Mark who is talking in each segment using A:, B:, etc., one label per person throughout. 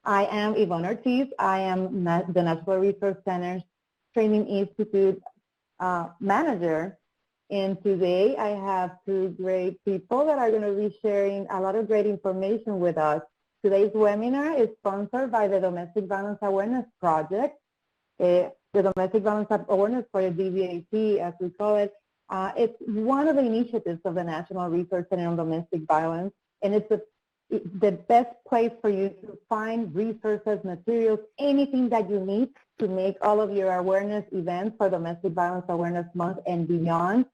A: I am Yvonne Ortiz. I am the Natural Resource Center's Training Institute manager. And today I have two great people that are going to be sharing a lot of great information with us. Today's webinar is sponsored by the Domestic Violence Awareness Project. The Domestic Violence Awareness Project, DVAP as we call it, it's one of the initiatives of the National Resource Center on Domestic Violence, and it's the best place for you to find resources, materials, anything that you need to make all of your awareness events for Domestic Violence Awareness Month and beyond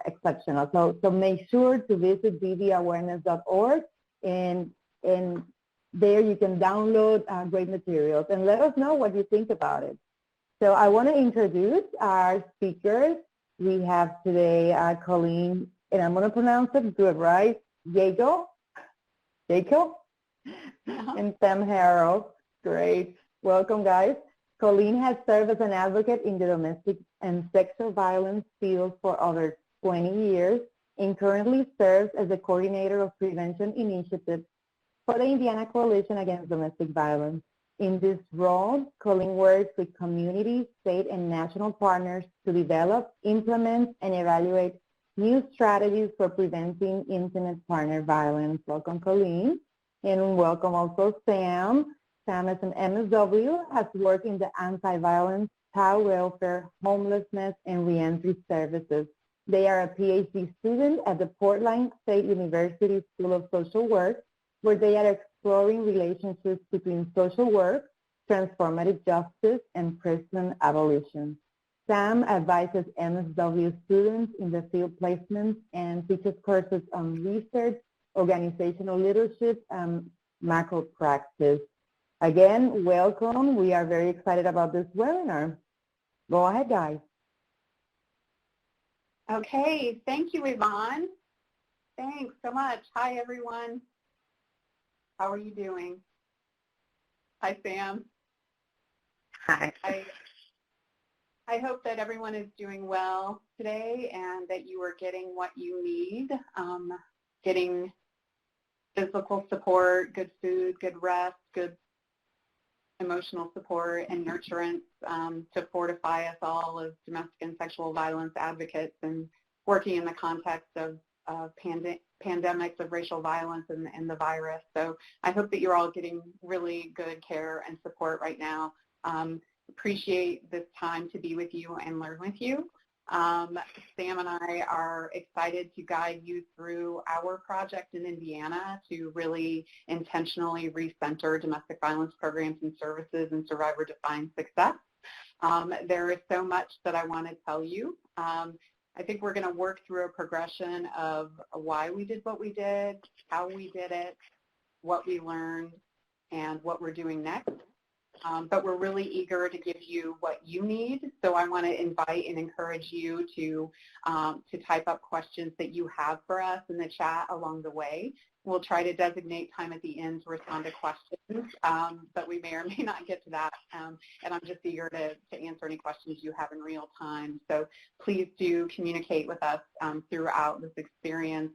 A: exceptional. So make sure to visit dvawareness.org, and there you can download great materials, and let us know what you think about it. So I want to introduce our speakers. We have today Colleen, and I'm going to pronounce it good, right? Jacob, and Sam Harrell. Great. Welcome, guys. Colleen has served as an advocate in the domestic and sexual violence field for over 20 years and currently serves as the coordinator of prevention initiatives for the Indiana Coalition Against Domestic Violence. In this role, Colleen works with community, state, and national partners to develop, implement, and evaluate new strategies for preventing intimate partner violence. Welcome, Colleen. And welcome also Sam. Sam is an MSW, has worked in the anti-violence, child welfare, homelessness, and reentry services. They are a PhD student at the Portland State University School of Social Work, where they are exploring relationships between social work, transformative justice, and prison abolition. Sam advises MSW students in the field placements and teaches courses on research, organizational leadership, and macro practice. Again, welcome. We are very excited about this webinar. Go ahead, guys.
B: Okay, thank you, Yvonne. Thanks so much. Hi, everyone. How are you doing? Hi, Sam.
A: Hi.
B: I hope that everyone is doing well today and that you are getting what you need, getting physical support, good food, good rest, good emotional support, and nurturance to fortify us all as domestic and sexual violence advocates and working in the context of pandemics of racial violence and the virus. So I hope that you're all getting really good care and support right now. Appreciate this time to be with you and learn with you. Sam and I are excited to guide you through our project in Indiana to really intentionally recenter domestic violence programs and services and survivor-defined success. There is so much that I want to tell you. I think we're going to work through a progression of why we did what we did, how we did it, what we learned, and what we're doing next. But we're really eager to give you what you need. So I want to invite and encourage you to type up questions that you have for us in the chat along the way. We'll try to designate time at the end to respond to questions, but we may or may not get to that. And I'm just eager to answer any questions you have in real time. So please do communicate with us throughout this experience.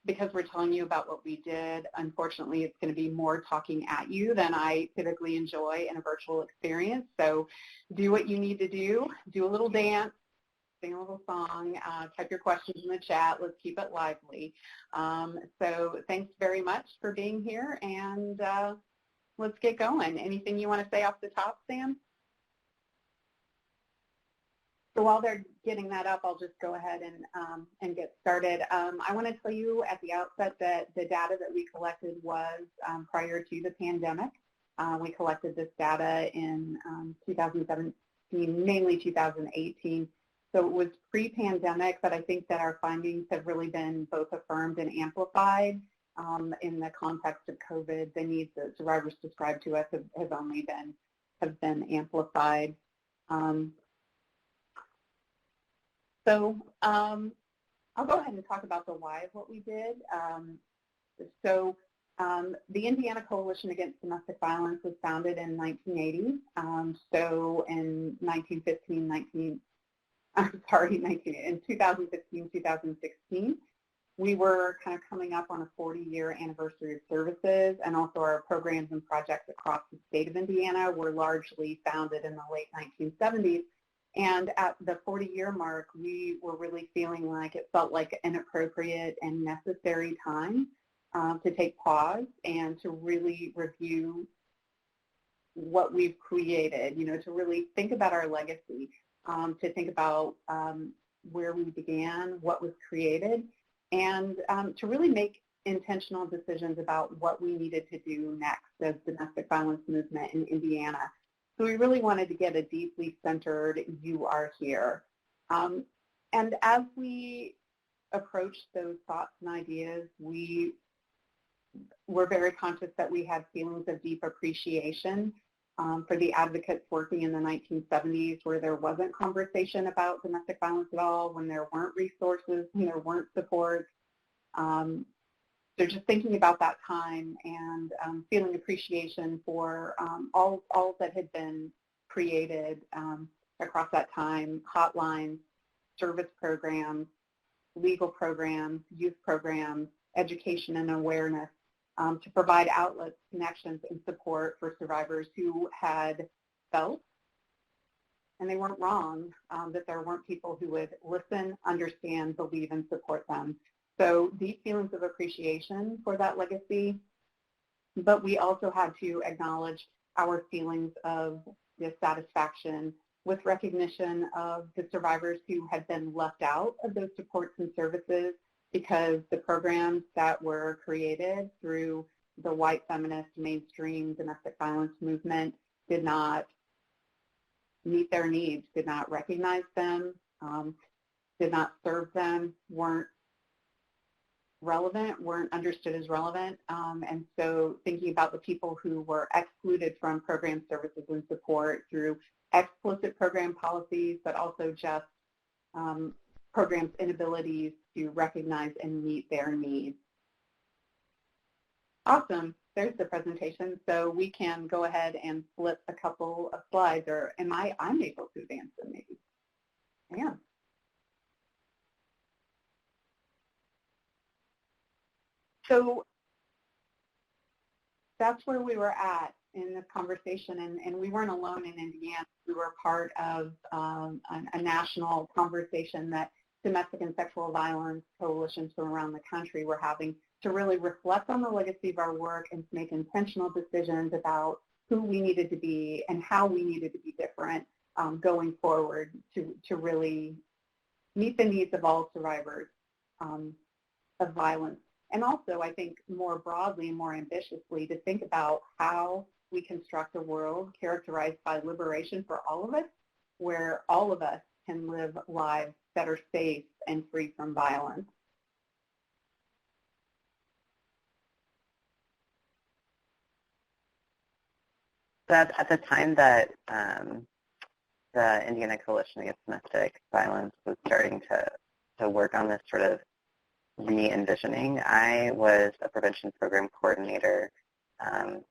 B: Because we're telling you about what we did, unfortunately, it's going to be more talking at you than I typically enjoy in a virtual experience. So do what you need to do a little dance, sing a little song, type your questions in the chat. Let's keep it lively. So thanks very much for being here, and let's get going. Anything you want to say off the top, Sam? So while they're getting that up, I'll just go ahead and get started. I want to tell you at the outset that the data that we collected was prior to the pandemic. We collected this data in 2017, mainly 2018. So it was pre-pandemic, but I think that our findings have really been both affirmed and amplified in the context of COVID. The needs that survivors described to us have only been amplified. So I'll go ahead and talk about the why of what we did. The Indiana Coalition Against Domestic Violence was founded in 1980. So in 2015, 2016, We were kind of coming up on a 40-year anniversary of services, and also our programs and projects across the state of Indiana were largely founded in the late 1970s. And at the 40-year mark, we were really feeling like it felt like an appropriate and necessary time to take pause and to really review what we've created, to really think about our legacy, to think about where we began, what was created, and to really make intentional decisions about what we needed to do next as domestic violence movement in Indiana. So we really wanted to get a deeply centered, you are here. And as we approached those thoughts and ideas, we were very conscious that we had feelings of deep appreciation for the advocates working in the 1970s, where there wasn't conversation about domestic violence at all, when there weren't resources, when there weren't supports. So just thinking about that time and feeling appreciation for all that had been created across that time: hotlines, service programs, legal programs, youth programs, education and awareness, to provide outlets, connections, and support for survivors who had felt, and they weren't wrong, that there weren't people who would listen, understand, believe, and support them. So deep feelings of appreciation for that legacy, but we also had to acknowledge our feelings of dissatisfaction with recognition of the survivors who had been left out of those supports and services, because the programs that were created through the white feminist mainstream domestic violence movement did not meet their needs, did not recognize them, did not serve them, weren't relevant, weren't understood as relevant. And so thinking about the people who were excluded from program services and support through explicit program policies, but also just programs' inabilities to recognize and meet their needs. Awesome. There's the presentation. So we can go ahead and flip a couple of slides, or I'm able to advance them maybe. Yeah. So that's where we were at in this conversation, and we weren't alone in Indiana. We were part of a national conversation that domestic and sexual violence coalitions from around the country were having to really reflect on the legacy of our work and to make intentional decisions about who we needed to be and how we needed to be different going forward to really meet the needs of all survivors of violence. And also, I think more broadly and more ambitiously, to think about how we construct a world characterized by liberation for all of us, where all of us can live lives that are safe and free from violence.
C: That at the time that the Indiana Coalition Against Domestic Violence was starting to work on this sort of re-envisioning, I was a prevention program coordinator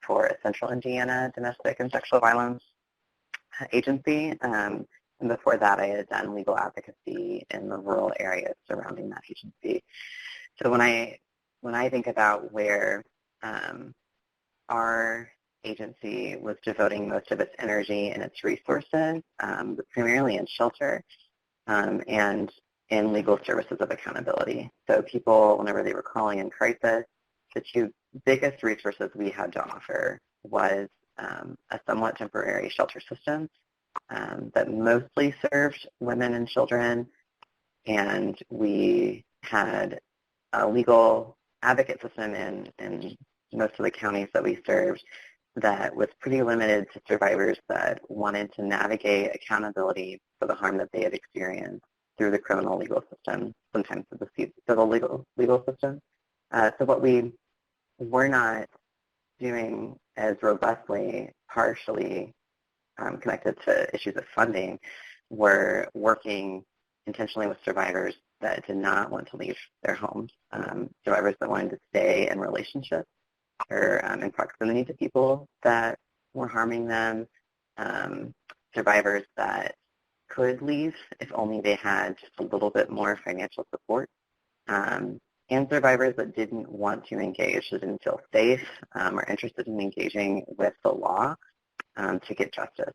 C: for a Central Indiana Domestic and Sexual Violence Agency. And before that, I had done legal advocacy in the rural areas surrounding that agency. So when I think about where our agency was devoting most of its energy and its resources, primarily in shelter and in legal services of accountability. So people, whenever they were calling in crisis, the two biggest resources we had to offer was a somewhat temporary shelter system that mostly served women and children, and we had a legal advocate system in most of the counties that we served that was pretty limited to survivors that wanted to navigate accountability for the harm that they had experienced through the criminal legal system, sometimes through the civil legal system. So what we were not doing as robustly, partially connected to issues of funding, were working intentionally with survivors that did not want to leave their homes, survivors that wanted to stay in relationships or in proximity to people that were harming them, survivors that could leave if only they had just a little bit more financial support, and survivors that didn't want to engage, that didn't feel safe or interested in engaging with the law to get justice.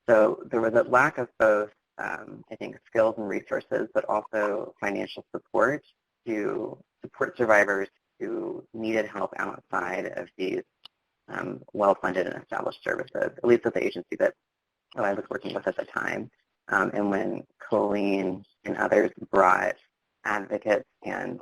C: So there was a lack of both, I think, skills and resources, but also financial support to support survivors who needed help outside of these well-funded and established services, at least at the agency that I was working with at the time. And when Colleen and others brought advocates and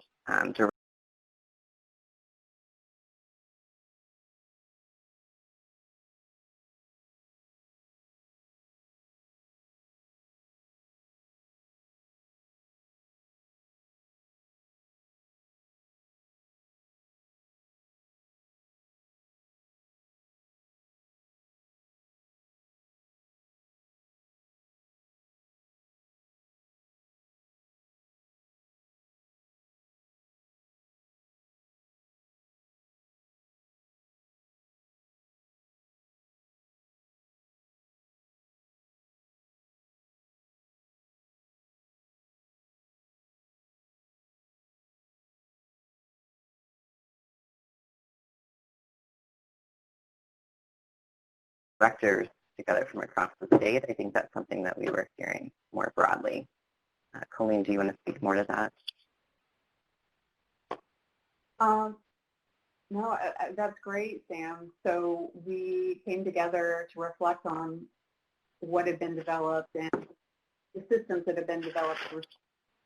C: directors together from across the state, I think that's something that we were hearing more broadly. Colleen, do you want to speak more to that?
B: No, that's great, Sam. So we came together to reflect on what had been developed and the systems that have been developed for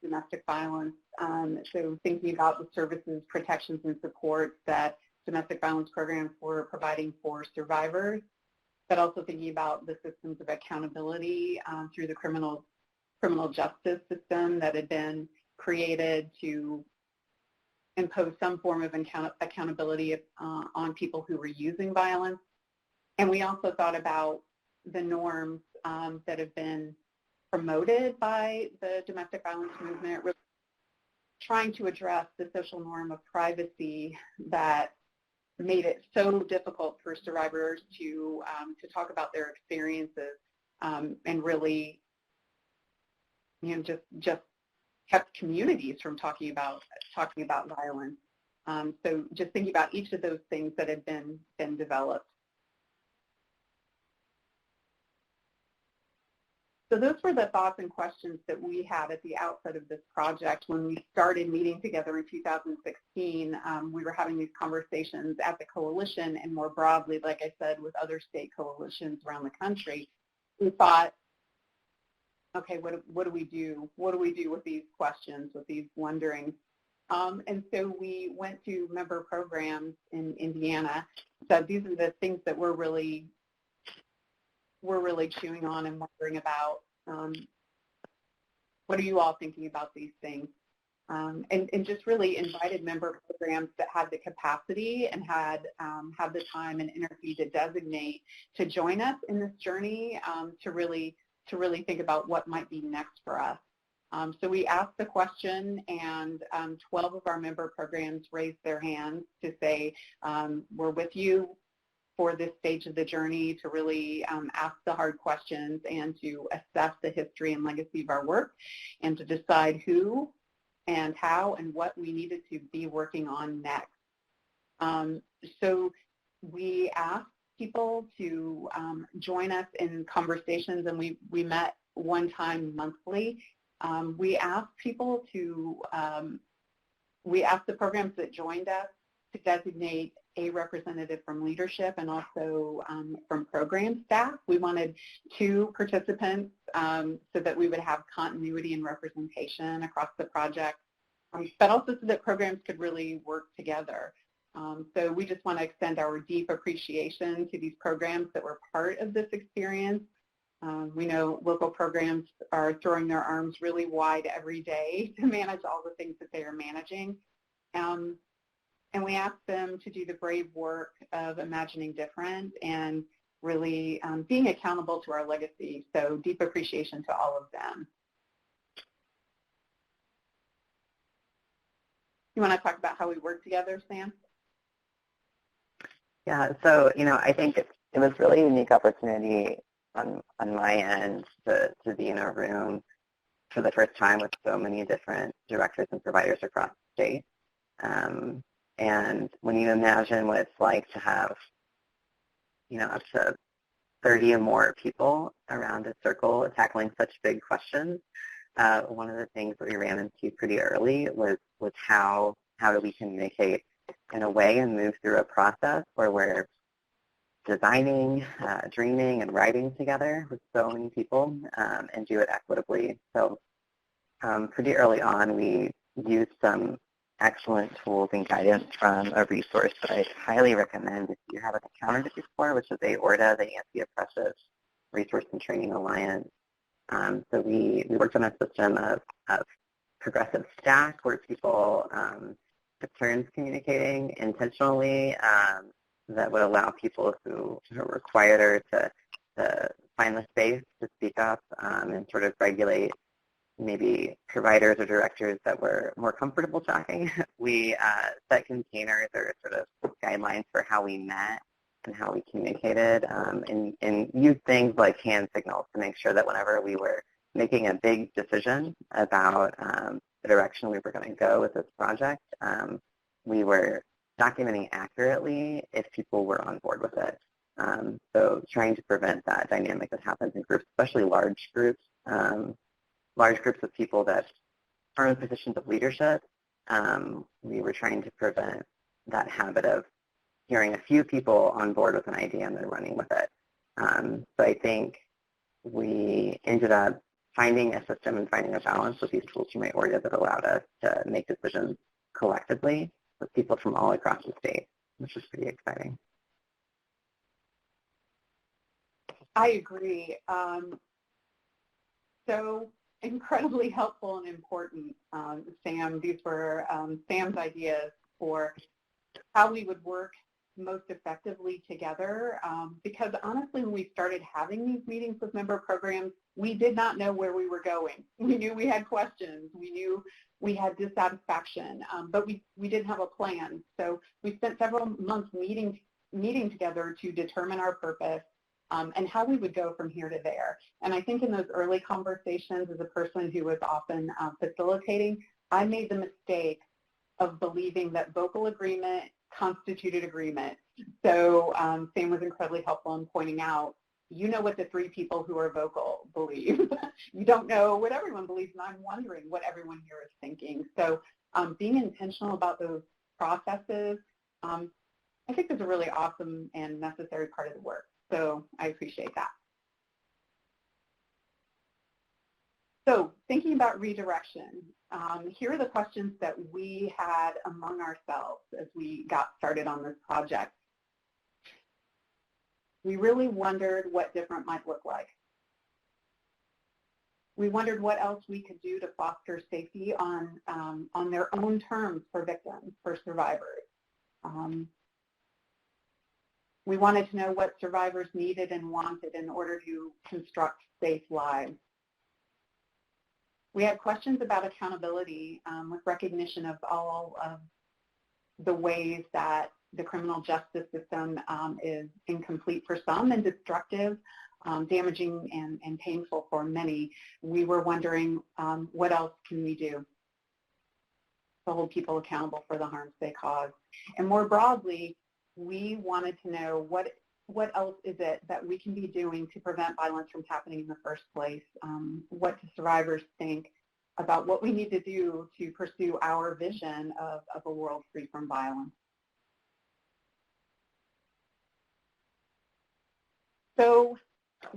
B: domestic violence. So thinking about the services, protections, and supports that domestic violence programs were providing for survivors, but also thinking about the systems of accountability through the criminal justice system that had been created to impose some form of accountability on people who were using violence. And we also thought about the norms that have been promoted by the domestic violence movement, really trying to address the social norm of privacy that made it so difficult for survivors to talk about their experiences and really, just kept communities from talking about violence. So just thinking about each of those things that had been developed. So those were the thoughts and questions that we had at the outset of this project. When we started meeting together in 2016, we were having these conversations at the coalition and more broadly, like I said, with other state coalitions around the country. We thought, okay, what do we do? What do we do with these questions, with these wonderings? And so we went to member programs in Indiana. So these are the things that we're really chewing on and wondering about. What are you all thinking about these things? And just really invited member programs that had the capacity and had the time and energy to designate to join us in this journey to really think about what might be next for us. So we asked the question, and 12 of our member programs raised their hands to say, we're with you for this stage of the journey to really ask the hard questions and to assess the history and legacy of our work and to decide who and how and what we needed to be working on next. So we asked people to join us in conversations, and we met one time monthly. We asked people to, we asked the programs that joined us to designate a representative from leadership and also from program staff. We wanted 2 participants so that we would have continuity and representation across the project, but also so that programs could really work together. So we just want to extend our deep appreciation to these programs that were part of this experience. We know local programs are throwing their arms really wide every day to manage all the things that they are managing. And we ask them to do the brave work of imagining different and really being accountable to our legacy. So deep appreciation to all of them. You want to talk about how we work together, Sam?
C: Yeah, so, I think it was really a unique opportunity on my end to be in a room for the first time with so many different directors and providers across the state. And when you imagine what it's like to have, up to 30 or more people around a circle tackling such big questions, one of the things that we ran into pretty early was how do we communicate in a way and move through a process where we're designing, dreaming, and writing together with so many people and do it equitably. So pretty early on, we used some excellent tools and guidance from a resource that I highly recommend if you haven't encountered it before, which is AORTA, the Anti-Oppressive Resource and Training Alliance. So we worked on a system of progressive stack where people took turns communicating intentionally that would allow people who were quieter to find the space to speak up and sort of regulate maybe providers or directors that were more comfortable talking. We set containers or sort of guidelines for how we met and how we communicated and used things like hand signals to make sure that whenever we were making a big decision about the direction we were going to go with this project, we were documenting accurately if people were on board with it. So trying to prevent that dynamic that happens in groups, especially large groups of people that are in positions of leadership. We were trying to prevent that habit of hearing a few people on board with an idea and then running with it. So I think we ended up finding a system and finding a balance with these tools from AORTA that allowed us to make decisions collectively with people from all across the state, which is pretty exciting.
B: I agree. So incredibly helpful and important, Sam. These were Sam's ideas for how we would work most effectively together, because honestly, when we started having these meetings with member programs, we did not know where we were going. We knew we had questions. We knew we had dissatisfaction, but we didn't have a plan. So we spent several months meeting together to determine our purpose and how we would go from here to there. And I think in those early conversations, as a person who was often facilitating, I made the mistake of believing that vocal agreement constituted agreement. So Sam was incredibly helpful in pointing out, you know what the three people who are vocal believe. You don't know what everyone believes, and I'm wondering what everyone here is thinking. So being intentional about those processes, I think is a really awesome and necessary part of the work. So I appreciate that. So thinking about redirection, here are the questions that we had among ourselves as we got started on this project. We really wondered what different might look like. We wondered what else we could do to foster safety on their own terms for victims, for survivors. We wanted to know what survivors needed and wanted in order to construct safe lives. We had questions about accountability with recognition of all of the ways that the criminal justice system is incomplete for some and destructive, damaging and painful for many. We were wondering what else can we do to hold people accountable for the harms they cause. And more broadly, we wanted to know what else is it that we can be doing to prevent violence from happening in the first place? What do survivors think about what we need to do to pursue our vision of a world free from violence? So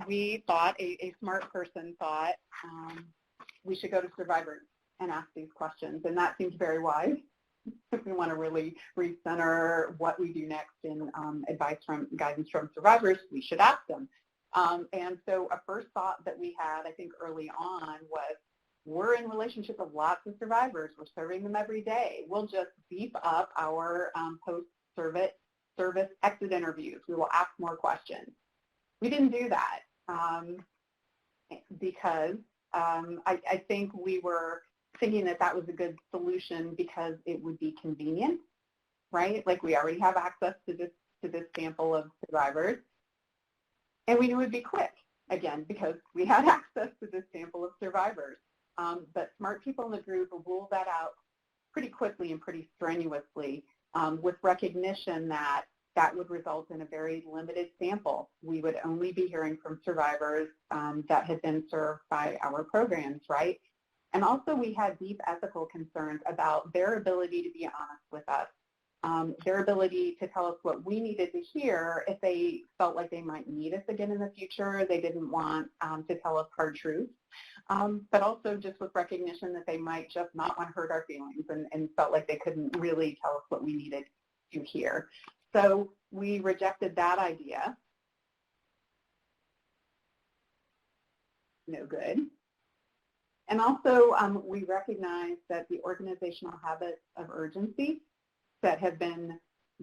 B: we thought, a smart person thought, we should go to survivors and ask these questions, and that seems very wise. If we want to really recenter what we do next in guidance from survivors, we should ask them. And so a first thought that we had, I think early on, was we're in relationship with lots of survivors. We're serving them every day. We'll just beef up our post-service exit interviews. We will ask more questions. We didn't do that because I think we were thinking that that was a good solution because it would be convenient, right? Like we already have access to this sample of survivors, and we knew it would be quick, again, because we had access to this sample of survivors. But smart people in the group ruled that out pretty quickly and pretty strenuously, with recognition that that would result in a very limited sample. We would only be hearing from survivors that had been served by our programs, right? And also we had deep ethical concerns about their ability to be honest with us, their ability to tell us what we needed to hear if they felt like they might need us again in the future. They didn't want to tell us hard truths, but also just with recognition that they might just not want to hurt our feelings and felt like they couldn't really tell us what we needed to hear. So we rejected that idea. No good. And also we recognize that the organizational habits of urgency that have been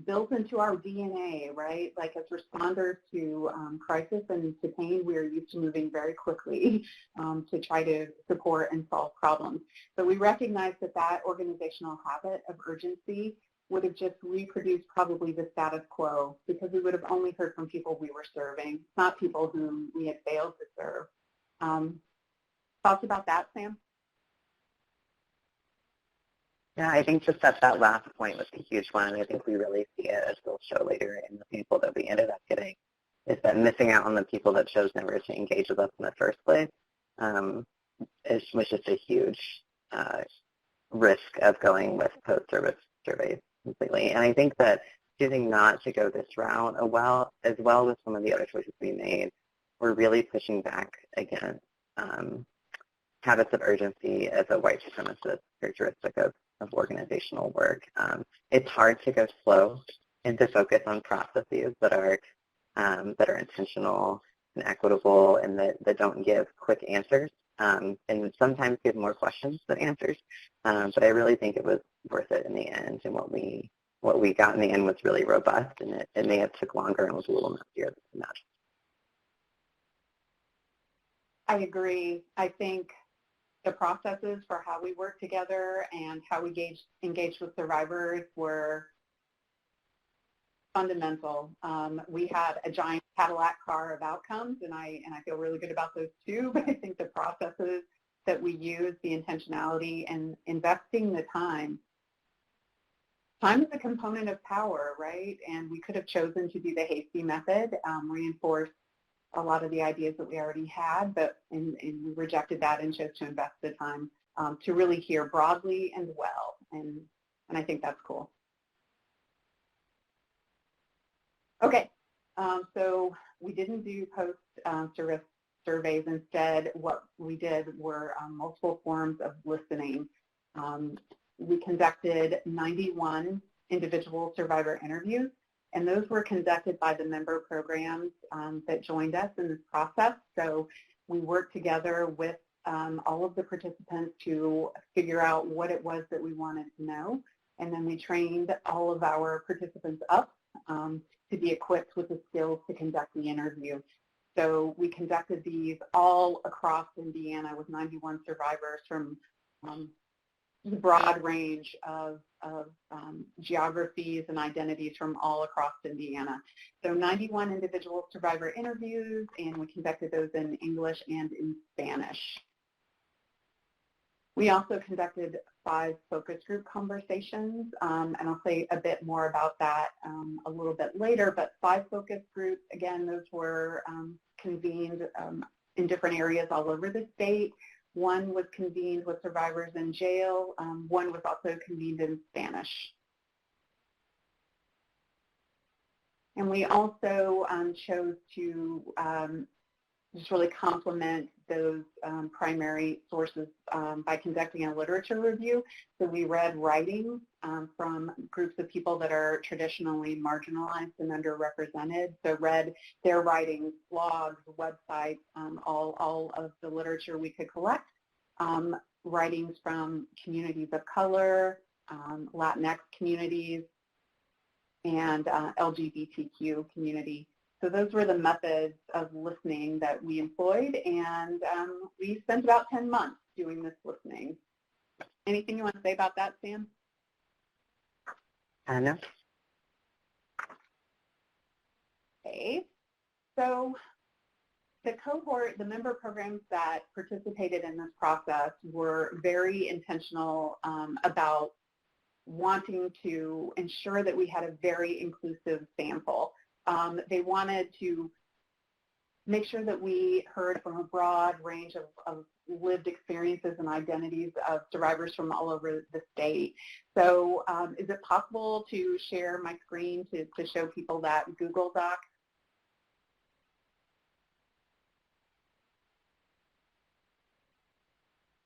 B: built into our DNA, right? Like as responders to crisis and to pain, we are used to moving very quickly to try to support and solve problems. So we recognize that that organizational habit of urgency would have just reproduced probably the status quo, because we would have only heard from people we were serving, not people whom we had failed to serve. Thoughts about that, Sam?
C: Yeah, I think just that last point was a huge one. I think we really see it, as we'll show later, in the people that we ended up getting, is that missing out on the people that chose never to engage with us in the first place was just a huge risk of going with post-service surveys completely. And I think that choosing not to go this route, as well as some of the other choices we made, we're really pushing back against habits of urgency as a white supremacist characteristic of organizational work. It's hard to go slow and to focus on processes that are intentional and equitable and that don't give quick answers, and sometimes give more questions than answers. But I really think it was worth it in the end, and what we got in the end was really robust, and it may have took longer and was a little messier than imagined.
B: I agree. I think the processes for how we worked together and how we engaged with survivors were fundamental. We had a giant Cadillac car of outcomes, and I feel really good about those too, but I think the processes that we use, the intentionality, and investing the time. Time is a component of power, right? And we could have chosen to do the hasty method, reinforce a lot of the ideas that we already had, but and we rejected that and chose to invest the time to really hear broadly and well, and I think that's cool. Okay, so we didn't do post-service surveys. Instead, what we did were multiple forms of listening. We conducted 91 individual survivor interviews, and those were conducted by the member programs that joined us in this process. So we worked together with all of the participants to figure out what it was that we wanted to know. And then we trained all of our participants up to be equipped with the skills to conduct the interview. So we conducted these all across Indiana with 91 survivors from the broad range of geographies and identities from all across Indiana. So 91 individual survivor interviews, and we conducted those in English and in Spanish. We also conducted 5 focus group conversations, and I'll say a bit more about that a little bit later, but 5 focus groups, again, those were convened in different areas all over the state. One was convened with survivors in jail. One was also convened in Spanish. And we also chose to just really complement those primary sources by conducting a literature review. So we read writings from groups of people that are traditionally marginalized and underrepresented. So read their writings, blogs, websites, all of the literature we could collect. Writings from communities of color, Latinx communities, and LGBTQ community. So those were the methods of listening that we employed, and we spent about 10 months doing this listening. Anything you want to say about that, Sam?
C: No.
B: Okay. So the cohort, the member programs that participated in this process were very intentional about wanting to ensure that we had a very inclusive sample. They wanted to make sure that we heard from a broad range of lived experiences and identities of survivors from all over the state. So is it possible to share my screen to show people that Google Doc?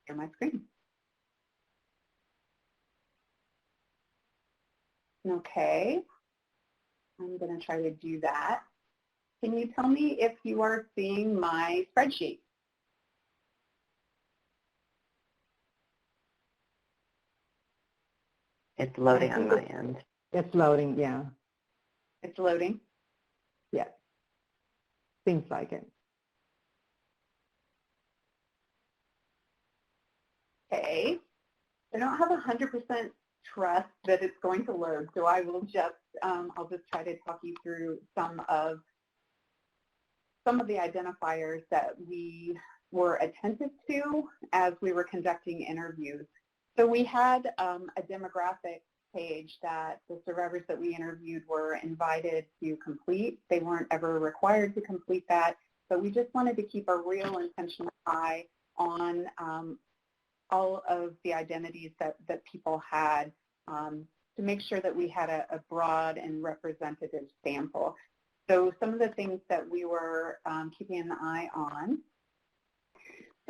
B: Share my screen. Okay, I'm going to try to do that. Can you tell me if you are seeing my spreadsheet?
C: It's loading on my end.
A: It's loading, yeah.
B: It's loading?
A: Yeah. Seems like it.
B: Okay. I don't have 100% trust that it's going to load, so I will just, I'll just try to talk you through some of the identifiers that we were attentive to as we were conducting interviews. So we had a demographic page that the survivors that we interviewed were invited to complete. They weren't ever required to complete that, but we just wanted to keep a real intentional eye on all of the identities that people had to make sure that we had a broad and representative sample. So some of the things that we were keeping an eye on.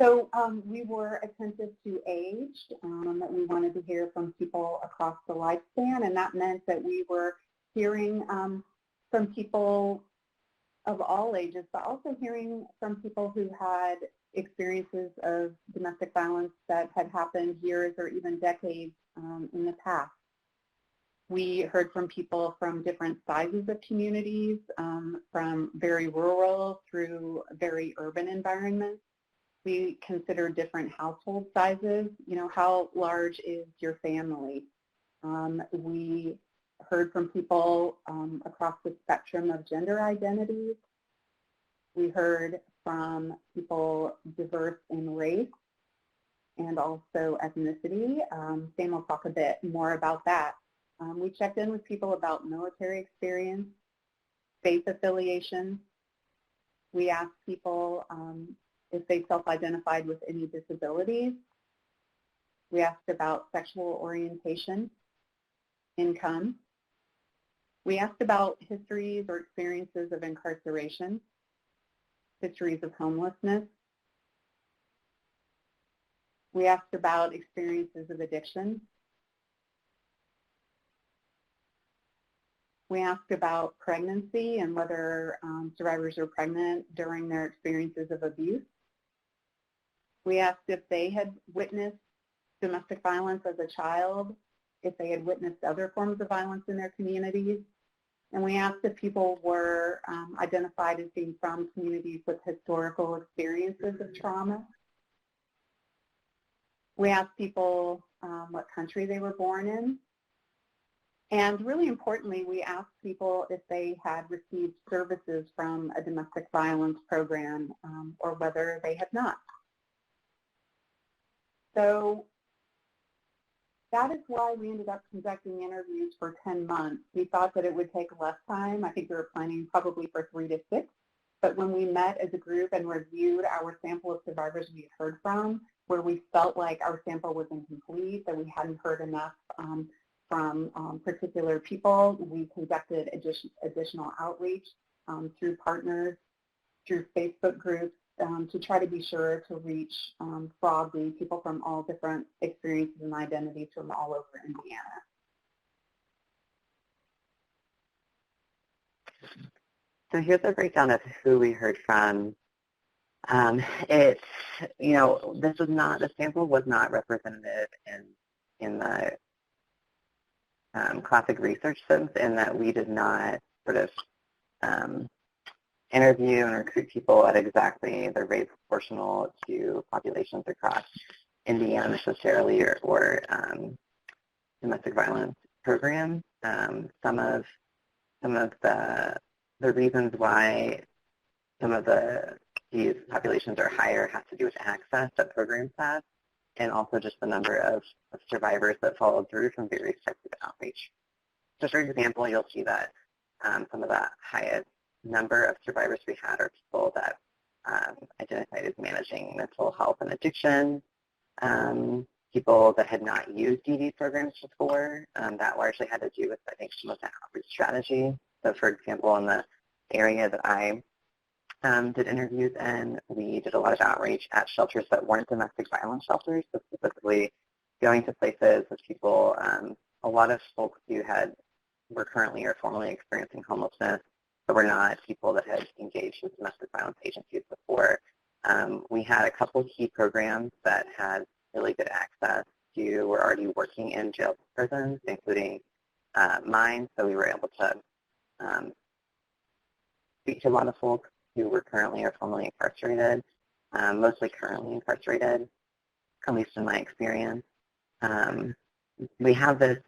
B: So we were attentive to age, that we wanted to hear from people across the lifespan, and that meant that we were hearing from people of all ages, but also hearing from people who had experiences of domestic violence that had happened years or even decades in the past. We heard from people from different sizes of communities, from very rural through very urban environments. We considered different household sizes. You know, how large is your family? We heard from people across the spectrum of gender identities. We heard from people diverse in race and also ethnicity. Sam will talk a bit more about that. We checked in with people about military experience, faith affiliation. We asked people if they self-identified with any disabilities. We asked about sexual orientation, income. We asked about histories or experiences of incarceration, histories of homelessness. We asked about experiences of addiction. We asked about pregnancy and whether survivors were pregnant during their experiences of abuse. We asked if they had witnessed domestic violence as a child, if they had witnessed other forms of violence in their communities. And we asked if people were identified as being from communities with historical experiences of trauma. We asked people what country they were born in. And really importantly, we asked people if they had received services from a domestic violence program or whether they had not. So that is why we ended up conducting interviews for 10 months. We thought that it would take less time. I think we were planning probably for 3 to 6. But when we met as a group and reviewed our sample of survivors we had heard from, where we felt like our sample was incomplete, that we hadn't heard enough from particular people, we conducted additional outreach through partners, through Facebook groups, to try to be sure to reach broadly people from all different experiences and identities from all over Indiana.
C: So here's a breakdown of who we heard from. It's, you know, this was not, the sample was not representative in the classic research sense, in that we did not sort of interview and recruit people at exactly the rate proportional to populations across Indiana necessarily, or domestic violence program. Some of the reasons why some of these populations are higher has to do with access that programs have. and also just the number of survivors that followed through from various types of outreach. So for example, you'll see that some of the highest number of survivors we had are people that identified as managing mental health and addiction, people that had not used DV programs before. That largely had to do with, I think, some of the outreach strategy. So for example, in the area that I did interviews in, we did a lot of outreach at shelters that weren't domestic violence shelters, so specifically going to places with people, a lot of folks who were currently or formerly experiencing homelessness, but were not people that had engaged with domestic violence agencies before. We had a couple of key programs that had really good access to, were already working in jails and prisons, including mine, so we were able to speak to a lot of folks who were currently or formerly incarcerated, mostly currently incarcerated, at least in my experience. We have this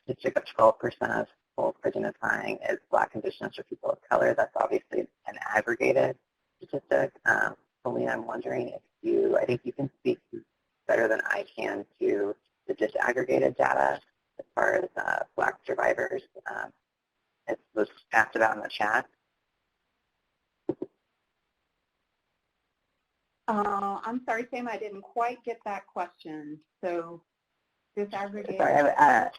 C: statistic of 12% of folks identifying as Black, Indigenous, or people of color. That's obviously an aggregated statistic. Colleen, I'm wondering if I think you can speak better than I can to the disaggregated data as far as Black survivors. It was asked about in the chat.
B: I'm sorry, Sam, I didn't quite get that question. So disaggregated.
C: Sorry,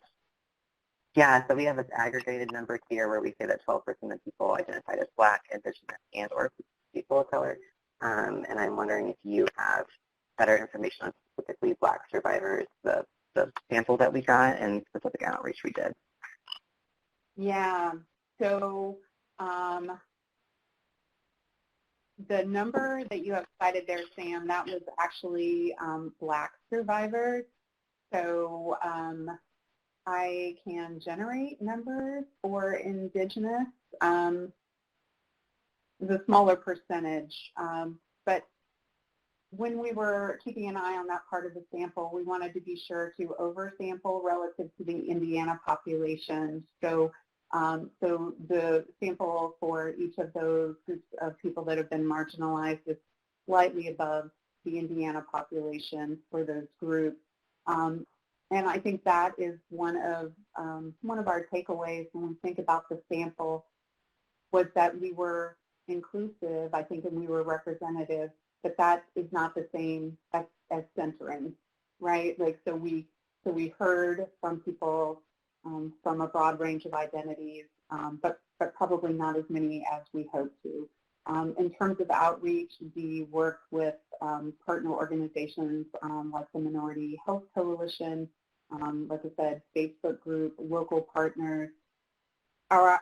C: yeah, so we have this aggregated number here where we say that 12% of people identified as Black, Indigenous, and or people of color. And I'm wondering if you have better information on specifically Black survivors, the sample that we got, and specific outreach we did.
B: Yeah, so the number that you have cited there, Sam, that was actually Black survivors. So I can generate numbers for Indigenous, the smaller percentage. But when we were keeping an eye on that part of the sample, we wanted to be sure to oversample relative to the Indiana population. So the sample for each of those groups of people that have been marginalized is slightly above the Indiana population for those groups. And I think that is one of our takeaways when we think about the sample, was that we were inclusive, I think, and we were representative, but that is not the same as centering, right? Like, so we heard from people from a broad range of identities, but probably not as many as we hoped to. In terms of outreach, we work with partner organizations like the Minority Health Coalition, like I said, Facebook group, local partners. Our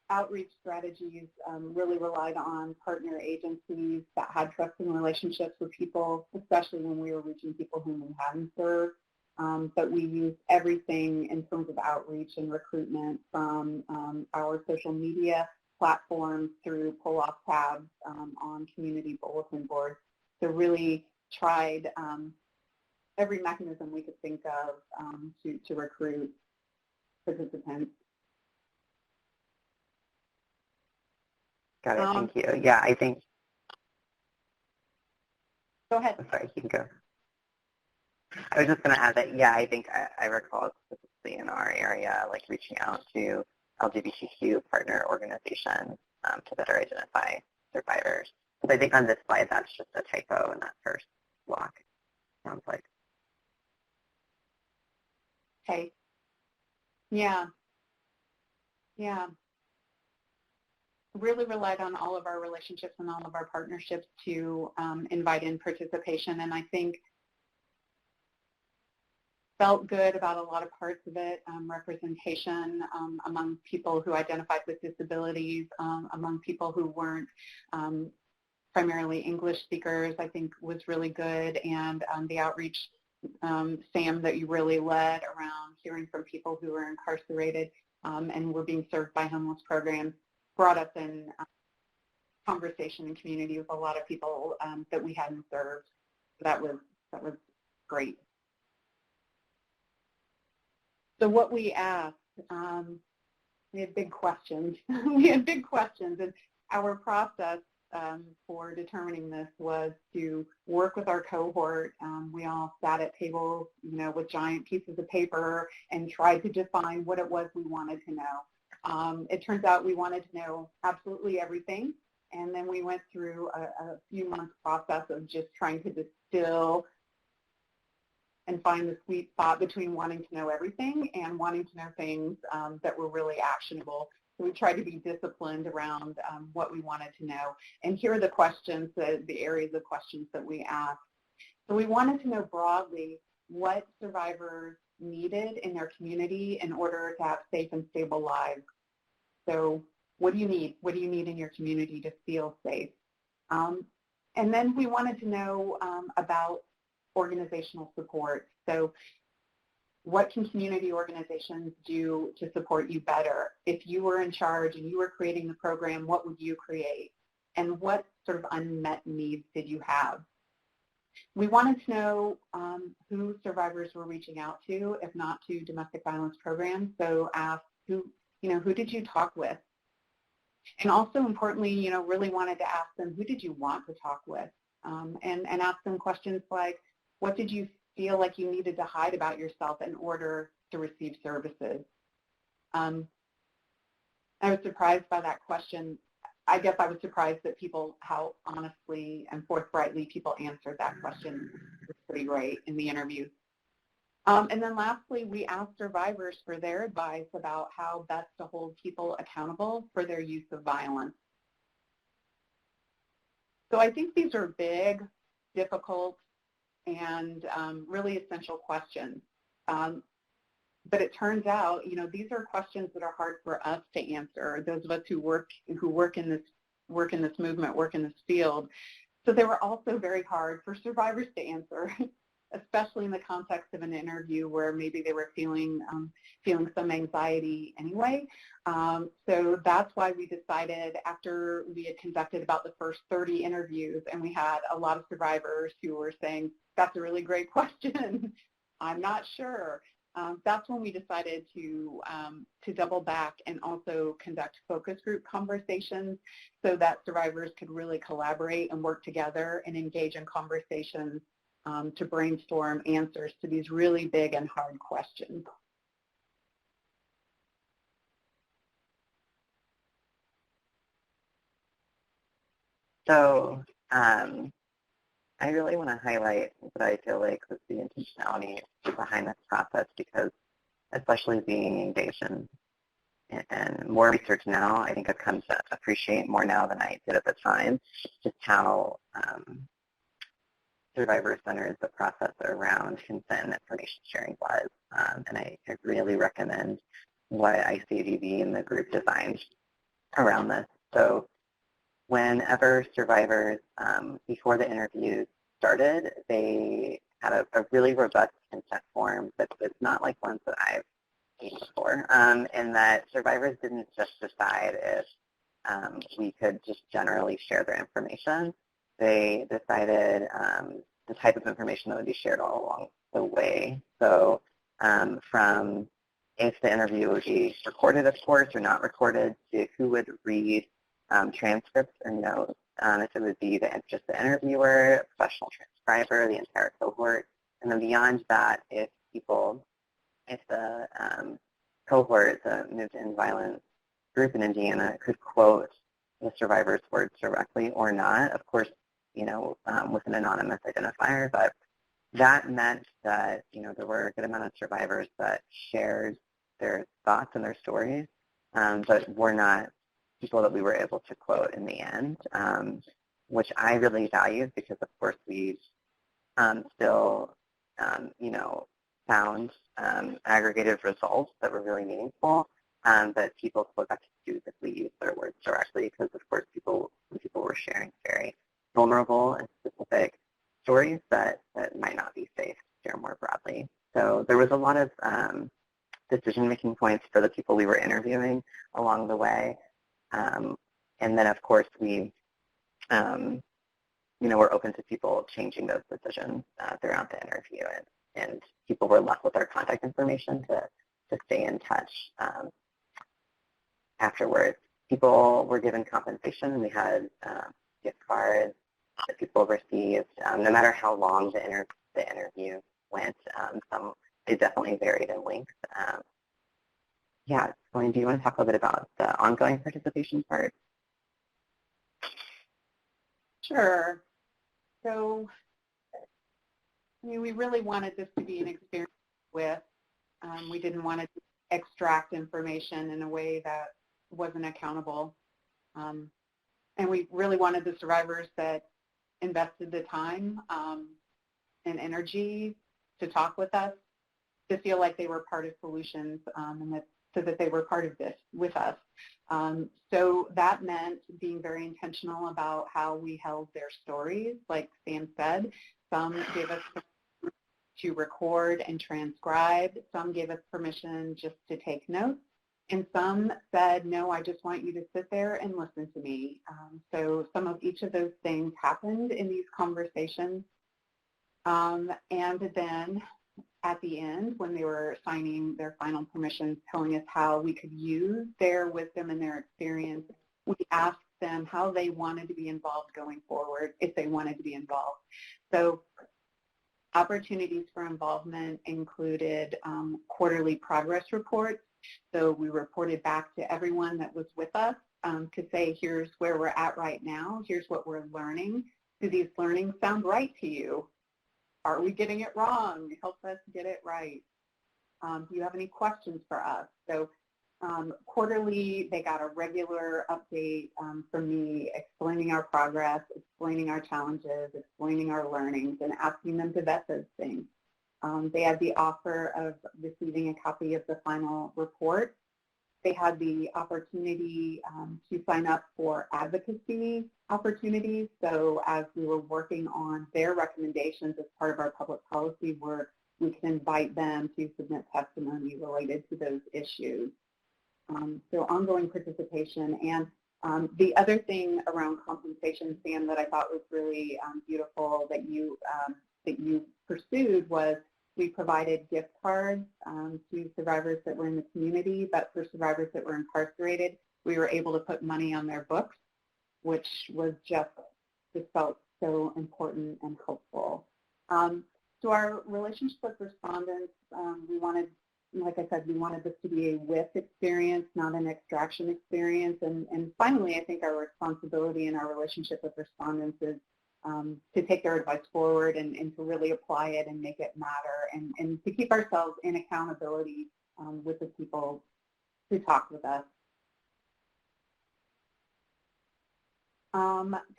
B: outreach strategies really relied on partner agencies that had trusting relationships with people, especially when we were reaching people whom we hadn't served. But we used everything in terms of outreach and recruitment, from our social media platforms through pull-off tabs on community bulletin boards. So really tried every mechanism we could think of to recruit participants.
C: Got it, thank you. Yeah, I think.
B: Go ahead.
C: I'm sorry, you can go. I was just going to add that, yeah, I think I recall specifically in our area, like reaching out to LGBTQ partner organizations to better identify survivors. But I think on this slide, that's just a typo in that first block, sounds like.
B: Okay. Yeah. Yeah. Really relied on all of our relationships and all of our partnerships to invite in participation, and I think felt good about a lot of parts of it. Representation among people who identified with disabilities, among people who weren't primarily English speakers, I think was really good. And the outreach, Sam, that you really led around hearing from people who were incarcerated and were being served by homeless programs, brought us in conversation and community with a lot of people that we hadn't served. So that was great. So what we asked, we had big questions. We had big questions, and our process for determining this was to work with our cohort. We all sat at tables, with giant pieces of paper and tried to define what it was we wanted to know. It turns out we wanted to know absolutely everything, and then we went through a few months process of just trying to distill and find the sweet spot between wanting to know everything and wanting to know things that were really actionable. So we tried to be disciplined around what we wanted to know. And here are the questions, the areas of questions that we asked. So we wanted to know broadly what survivors needed in their community in order to have safe and stable lives. So what do you need? What do you need in your community to feel safe? And then we wanted to know about organizational support. So what can community organizations do to support you better? If you were in charge and you were creating the program, what would you create? And what sort of unmet needs did you have? We wanted to know who survivors were reaching out to, if not to domestic violence programs. So ask who did you talk with? And also importantly, really wanted to ask them, who did you want to talk with? And ask them questions like, what did you feel like you needed to hide about yourself in order to receive services? I was surprised by that question. I guess I was surprised that how honestly and forthrightly people answered that question. It was pretty great in the interview. And then lastly, we asked survivors for their advice about how best to hold people accountable for their use of violence. So I think these are big, difficult, and really essential questions. But it turns out, these are questions that are hard for us to answer, those of us who work in this movement, work in this field. So they were also very hard for survivors to answer, especially in the context of an interview where maybe they were feeling some anxiety anyway. So that's why we decided, after we had conducted about the first 30 interviews and we had a lot of survivors who were saying, that's a really great question, I'm not sure. That's when we decided to double back and also conduct focus group conversations so that survivors could really collaborate and work together and engage in conversations to brainstorm answers to these really big and hard questions.
C: So I really want to highlight what I feel like was the intentionality behind this process, because especially being engaged in and more research now, I think I've come to appreciate more now than I did at the time, just how survivor-centered the process around consent and information sharing was. And I really recommend what ICADV and the group designed around this. So whenever survivors, before the interviews started, they had a really robust consent form that was not like ones that I've seen before, and that survivors didn't just decide if we could just generally share their information. They decided the type of information that would be shared all along the way. So from if the interview would be recorded, of course, or not recorded, to who would read transcripts or notes, if it would be just the interviewer, a professional transcriber, the entire cohort, and then beyond that, if the cohort, the Moved in Violence group in Indiana, could quote the survivor's words directly or not, of course, with an anonymous identifier, but that meant that, there were a good amount of survivors that shared their thoughts and their stories, but were not people that we were able to quote in the end, which I really valued, because of course we still, found aggregated results that were really meaningful, but people still got to physically use their words directly, because of course people were sharing very vulnerable and specific stories that might not be safe to share more broadly. So there was a lot of decision-making points for the people we were interviewing along the way. And then, of course, we, were open to people changing those decisions throughout the interview, and people were left with our contact information to stay in touch afterwards. People were given compensation. We had gift cards that people received, no matter how long the interview went. They definitely varied in length. Yeah, Colleen, do you want to talk a little bit about the ongoing participation part?
B: Sure. So, I mean, we really wanted this to be an experience with. We didn't want to extract information in a way that wasn't accountable. And we really wanted the survivors that invested the time and energy to talk with us to feel like they were part of solutions so that they were part of this with us. So that meant being very intentional about how we held their stories. Like Sam said, some gave us to record and transcribe. Some gave us permission just to take notes. And some said, no, I just want you to sit there and listen to me. So some of each of those things happened in these conversations. And then at the end, when they were signing their final permissions, telling us how we could use their wisdom and their experience, we asked them how they wanted to be involved going forward, if they wanted to be involved. So opportunities for involvement included quarterly progress reports. So we reported back to everyone that was with us to say, here's where we're at right now. Here's what we're learning. Do these learnings sound right to you? Are we getting it wrong? Help us get it right. Do you have any questions for us? So quarterly, they got a regular update from me explaining our progress, explaining our challenges, explaining our learnings, and asking them to vet those things. They had the offer of receiving a copy of the final report. They had the opportunity to sign up for advocacy opportunities. So as we were working on their recommendations as part of our public policy work, we can invite them to submit testimony related to those issues. So ongoing participation. And the other thing around compensation, Sam, that I thought was really beautiful that you pursued was we provided gift cards to survivors that were in the community, but for survivors that were incarcerated, we were able to put money on their books, which was just felt so important and helpful. So our relationship with respondents, we wanted, like I said, we wanted this to be a with experience, not an extraction experience. And finally, I think our responsibility in our relationship with respondents is to take their advice forward and to really apply it and make it matter and to keep ourselves in accountability with the people who talk with us.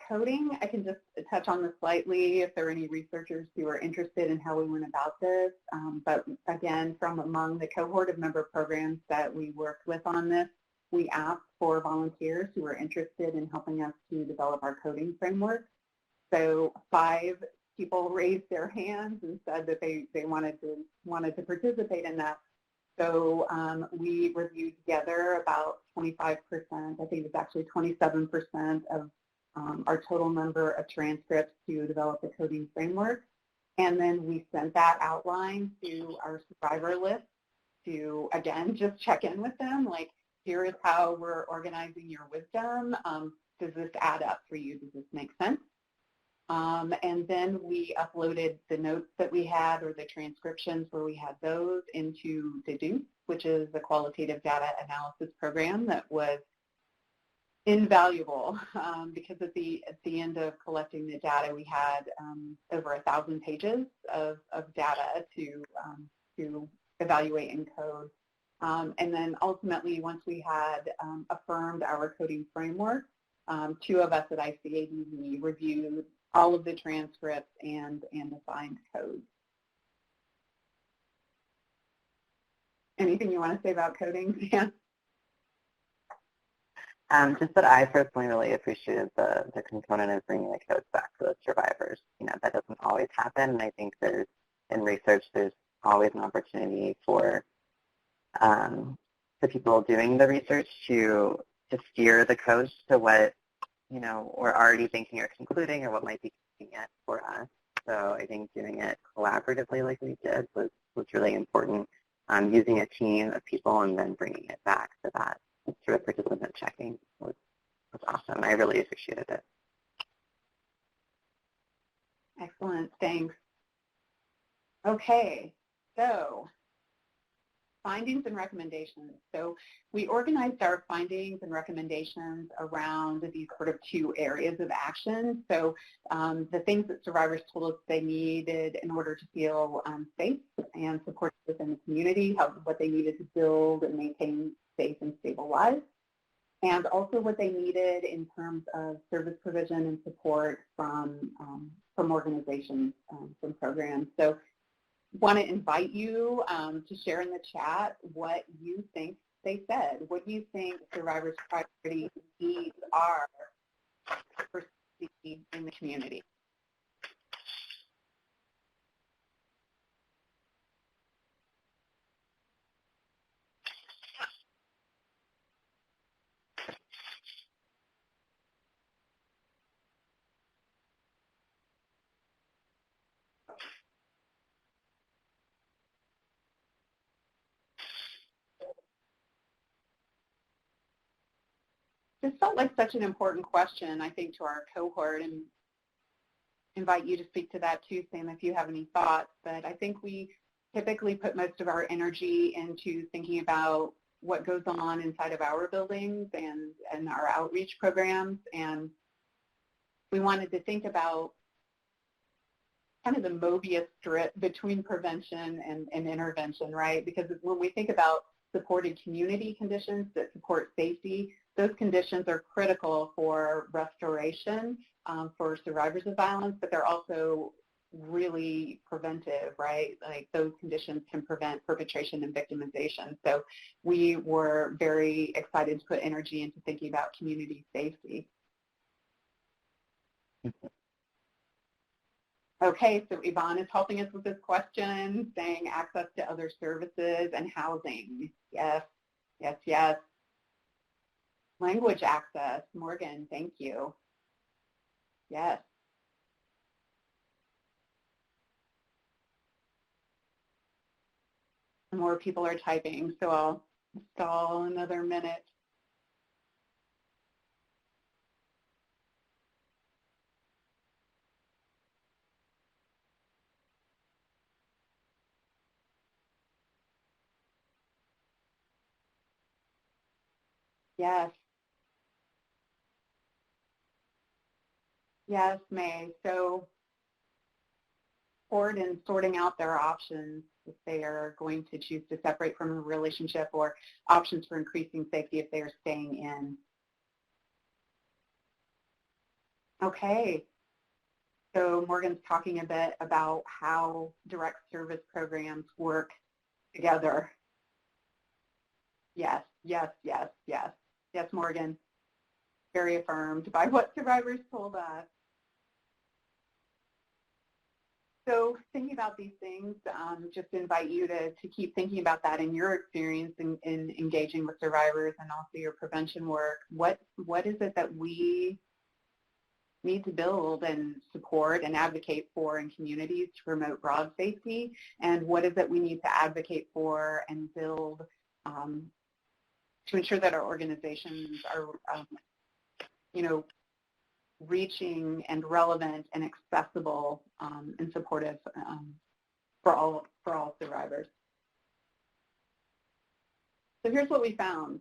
B: Coding, I can just touch on this slightly if there are any researchers who are interested in how we went about this. But again, from among the cohort of member programs that we worked with on this, we asked for volunteers who were interested in helping us to develop our coding framework. So 5 people raised their hands and said that they wanted to participate in that. So we reviewed together about 25%, I think it's actually 27% of our total number of transcripts to develop the coding framework. And then we sent that outline to our survivor list to, again, just check in with them, like, here is how we're organizing your wisdom. Does this add up for you? Does this make sense? And then we uploaded the notes that we had or the transcriptions where we had those into Deduce, which is the qualitative data analysis program that was invaluable because at the end of collecting the data, we had over 1,000 pages of data to evaluate and code. And then ultimately, once we had affirmed our coding framework, 2 of us at ICADV reviewed all of the transcripts and assigned codes. Anything you want to say about coding, Sam?
C: Just that I personally really appreciated the component of bringing the codes back to the survivors. You know, that doesn't always happen, and I think in research there's always an opportunity for the people doing the research to steer the codes to what, you know, we're already thinking or concluding or what might be convenient for us. So I think doing it collaboratively like we did was really important. Using a team of people and then bringing it back to that sort of participant checking was awesome. I really appreciated it.
B: Excellent, thanks. Okay, so findings and recommendations. So we organized our findings and recommendations around these sort of two areas of action. So the things that survivors told us they needed in order to feel safe and supported within the community, what they needed to build and maintain safe and stable lives, and also what they needed in terms of service provision and support from organizations, from programs. So want to invite you to share in the chat what you think they said. What do you think survivors' priority needs are for safety in the community? This felt like such an important question, I think, to our cohort, and invite you to speak to that too, Sam, if you have any thoughts. But I think we typically put most of our energy into thinking about what goes on inside of our buildings and our outreach programs, and we wanted to think about kind of the Mobius strip between prevention and intervention, right? Because when we think about supported community conditions that support safety, those conditions are critical for restoration for survivors of violence, but they're also really preventive, right? Like those conditions can prevent perpetration and victimization. So we were very excited to put energy into thinking about community safety. Okay, so Yvonne is helping us with this question, saying access to other services and housing. Yes, yes, yes. Language access, Morgan, thank you. Yes. More people are typing, so I'll stall another minute. Yes. Yes, May. So support and sorting out their options if they are going to choose to separate from a relationship, or options for increasing safety if they are staying in. Okay. So Morgan's talking a bit about how direct service programs work together. Yes, yes, yes, yes. Yes, Morgan. Very affirmed by what survivors told us. So thinking about these things, just invite you to keep thinking about that in your experience in engaging with survivors and also your prevention work. What is it that we need to build and support and advocate for in communities to promote broad safety? And what is it we need to advocate for and build to ensure that our organizations are, reaching and relevant and accessible and supportive for all survivors. So here's what we found.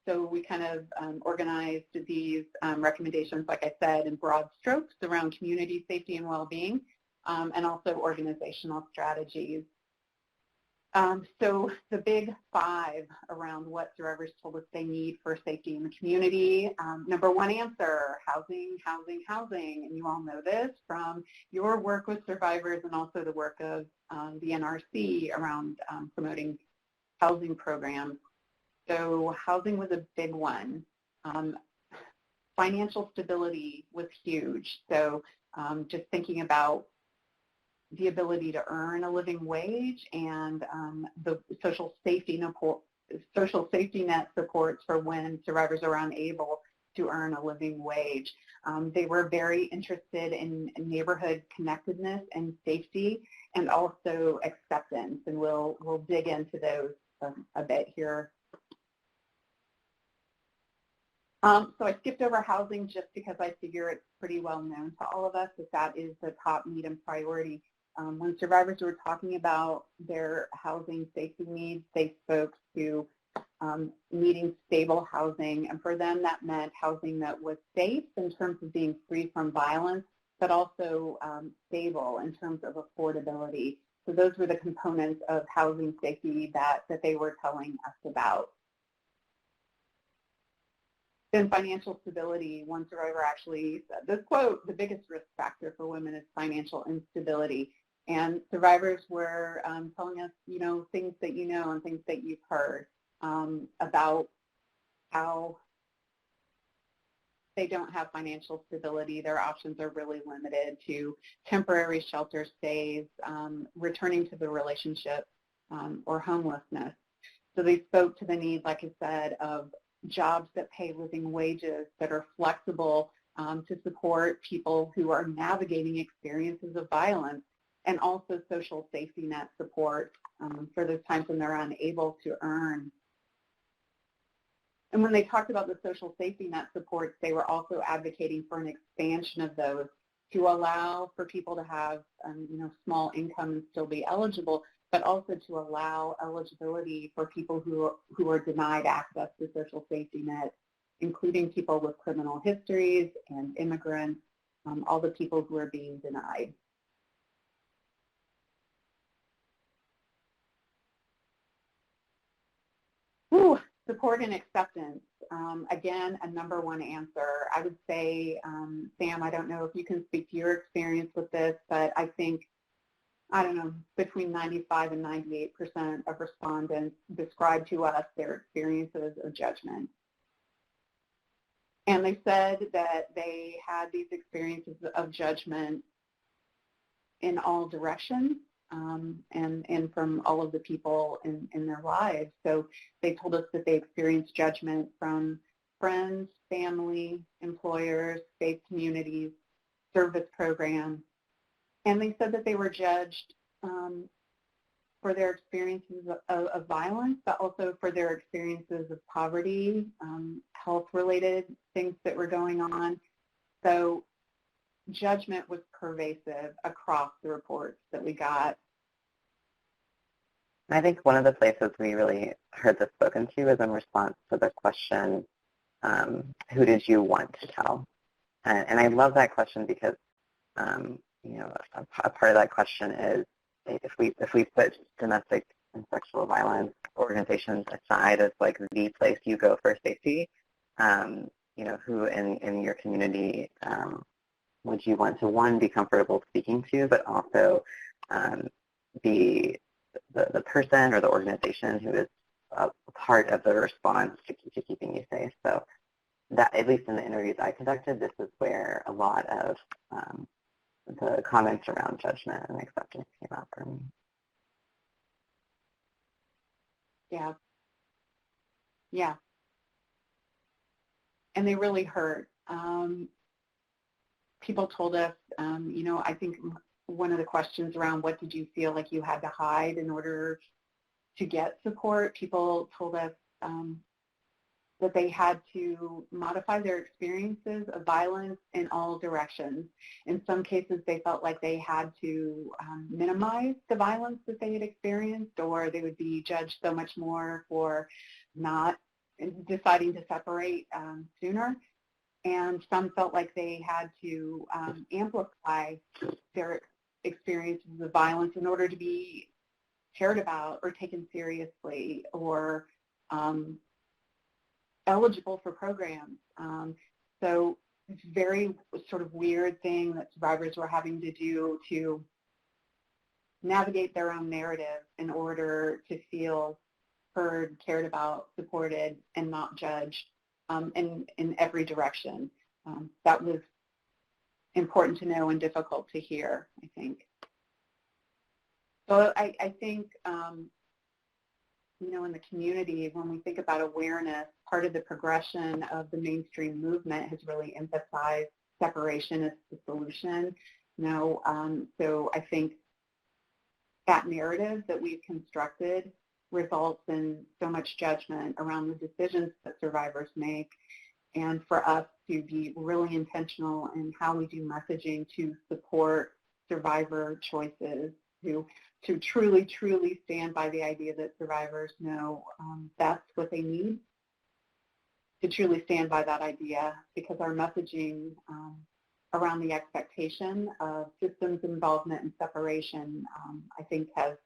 B: So we kind of organized these recommendations, like I said, in broad strokes around community safety and well-being, and also organizational strategies. So the big five around what survivors told us they need for safety in the community. Number one answer, housing, housing, housing. And you all know this from your work with survivors and also the work of the NRC around promoting housing programs. So housing was a big one. Financial stability was huge. So just thinking about the ability to earn a living wage and the social safety net supports for when survivors are unable to earn a living wage. They were very interested in neighborhood connectedness and safety, and also acceptance, and we'll dig into those a bit here. So I skipped over housing just because I figure it's pretty well known to all of us that is the top need and priority. When survivors were talking about their housing safety needs, they spoke to needing stable housing, and for them that meant housing that was safe in terms of being free from violence, but also stable in terms of affordability. So those were the components of housing safety that they were telling us about. Then financial stability, one survivor actually said this quote, "The biggest risk factor for women is financial instability." And survivors were telling us, things that you know and things that you've heard about how they don't have financial stability. Their options are really limited to temporary shelter stays, returning to the relationship, or homelessness. So they spoke to the need, like I said, of jobs that pay living wages, that are flexible to support people who are navigating experiences of violence, and also social safety net support for those times when they're unable to earn. And when they talked about the social safety net supports, they were also advocating for an expansion of those to allow for people to have small income and still be eligible, but also to allow eligibility for people who are denied access to social safety net, including people with criminal histories and immigrants, all the people who are being denied. Whew, support and acceptance. Again, a number one answer. I would say, Sam, I don't know if you can speak to your experience with this, but I think, between 95 and 98% of respondents described to us their experiences of judgment. And they said that they had these experiences of judgment in all directions, and from all of the people in their lives. So they told us that they experienced judgment from friends, family, employers, faith communities, service programs. And they said that they were judged for their experiences of violence, but also for their experiences of poverty, health-related things that were going on. So judgment was pervasive across the reports that we got.
C: I think one of the places we really heard this spoken to is in response to the question, who did you want to tell? And I love that question because, a part of that question is if we put domestic and sexual violence organizations aside as like the place you go for safety, who in your community would you want to, one, be comfortable speaking to, but also be the person or the organization who is a part of the response to keeping you safe. So that, at least in the interviews I conducted, this is where a lot of the comments around judgment and acceptance came out for me.
B: Yeah. Yeah. And they really hurt. People told us, I think one of the questions around what did you feel like you had to hide in order to get support, people told us that they had to modify their experiences of violence in all directions. In some cases, they felt like they had to minimize the violence that they had experienced, or they would be judged so much more for not deciding to separate sooner. And some felt like they had to amplify their experiences of violence in order to be cared about or taken seriously or eligible for programs. So it's a very sort of weird thing that survivors were having to do to navigate their own narrative in order to feel heard, cared about, supported, and not judged in every direction. That was important to know and difficult to hear, I think. So I think, in the community, when we think about awareness, part of the progression of the mainstream movement has really emphasized separation as the solution. So I think that narrative that we've constructed results in so much judgment around the decisions that survivors make. and for us to be really intentional in how we do messaging to support survivor choices, to truly, truly stand by the idea that survivors know that's what they need, to truly stand by that idea, because our messaging around the expectation of systems involvement and separation, I think has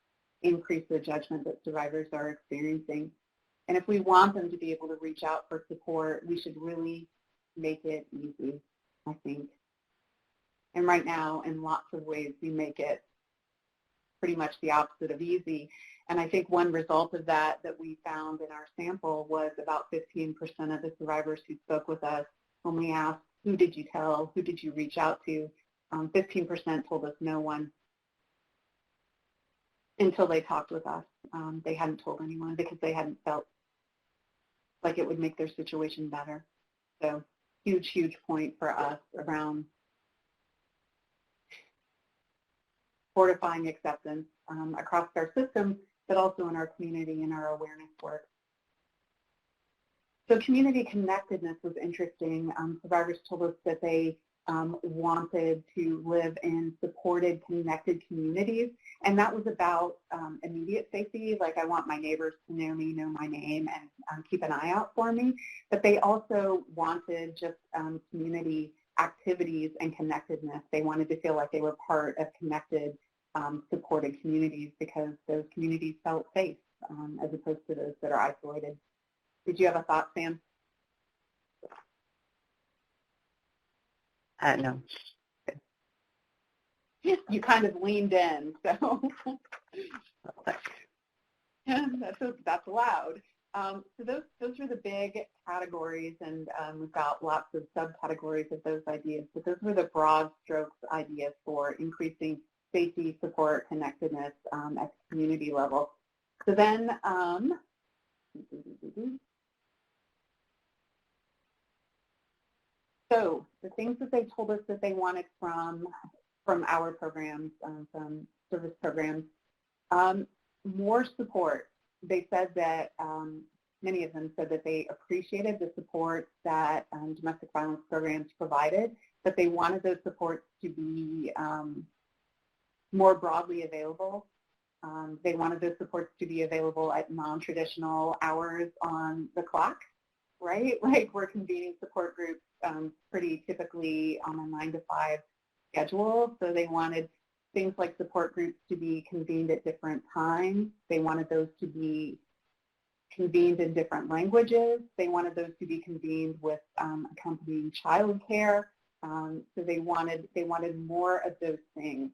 B: increased the judgment that survivors are experiencing. And if we want them to be able to reach out for support, we should really make it easy, I think. And right now, in lots of ways, we make it pretty much the opposite of easy. And I think one result of that we found in our sample was about 15% of the survivors who spoke with us, when we asked, who did you tell, who did you reach out to, 15% told us no one until they talked with us. They hadn't told anyone because they hadn't felt like it would make their situation better. So huge, huge point for us around fortifying acceptance across our system, but also in our community and our awareness work. So community connectedness was interesting. Survivors told us that they wanted to live in supported, connected communities, and that was about immediate safety, like I want my neighbors to know me, know my name, and keep an eye out for me. But they also wanted just community activities and connectedness. They wanted to feel like they were part of connected, supported communities, because those communities felt safe as opposed to those that are isolated. Did you have a thought, Sam?
C: No.
B: You kind of leaned in, so that's loud. So those are the big categories, and we've got lots of subcategories of those ideas, but those were the broad strokes ideas for increasing safety, support, connectedness at the community level. So then, so the things that they told us that they wanted from our programs, from service programs, more support. They said that, many of them said that they appreciated the support that domestic violence programs provided, but they wanted those supports to be more broadly available. They wanted those supports to be available at non-traditional hours on the clock, right? Like we're convening support groups pretty typically on a 9 to 5 schedule, so they wanted things like support groups to be convened at different times. They wanted those to be convened in different languages. They wanted those to be convened with accompanying child care. So they wanted more of those things.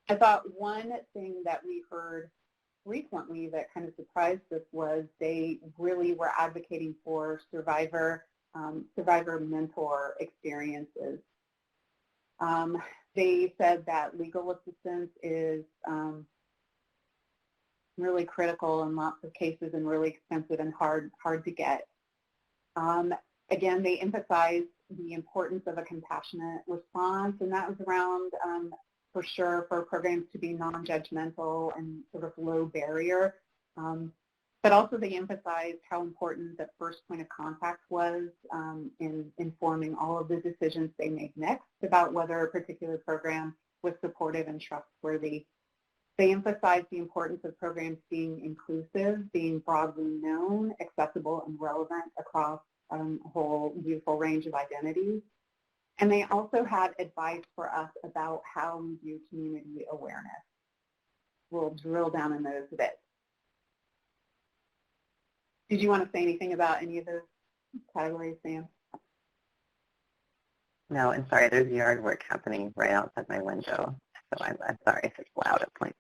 B: I thought one thing that we heard recently that kind of surprised us was they really were advocating for survivor mentor experiences. They said that legal assistance is really critical in lots of cases and really expensive and hard to get. Again, they emphasized the importance of a compassionate response, and that was around, for sure, for programs to be non-judgmental and sort of low barrier. But also they emphasized how important the first point of contact was in informing all of the decisions they made next about whether a particular program was supportive and trustworthy. They emphasized the importance of programs being inclusive, being broadly known, accessible, and relevant across a whole beautiful range of identities. And they also had advice for us about how we do community awareness. We'll drill down in those a bit. Did you want to say anything about any of those categories, Sam?
C: No, and sorry, there's yard work happening right outside my window, so I'm sorry if it's loud at points.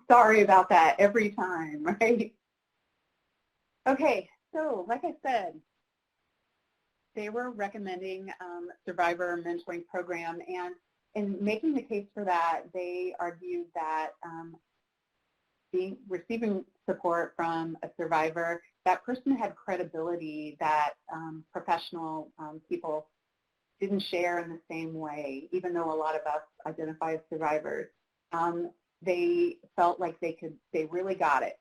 B: Sorry about that every time, right? Okay, so like I said, they were recommending survivor mentoring program, and in making the case for that, they argued that receiving support from a survivor, that person had credibility that professional people didn't share in the same way, even though a lot of us identify as survivors. They felt like they really got it.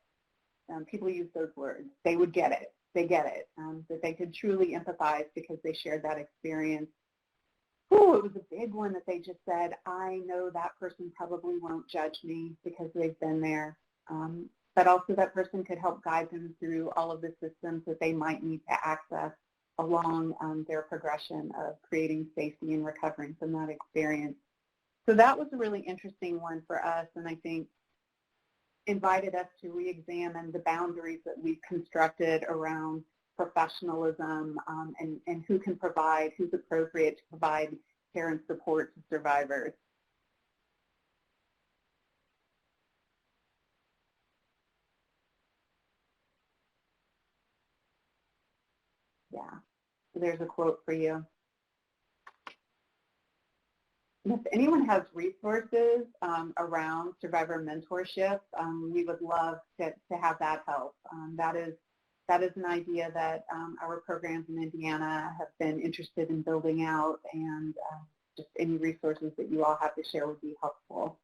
B: People use those words. They would get it. they get it, that they could truly empathize because they shared that experience. Oh, it was a big one that they just said, I know that person probably won't judge me because they've been there. But also that person could help guide them through all of the systems that they might need to access along their progression of creating safety and recovering from that experience. So that was a really interesting one for us, and I think invited us to re-examine the boundaries that we've constructed around professionalism and who can provide, who's appropriate to provide care and support to survivors. Yeah, there's a quote for you. If anyone has resources around survivor mentorship, we would love to have that help. That is an idea that our programs in Indiana have been interested in building out, and just any resources that you all have to share would be helpful.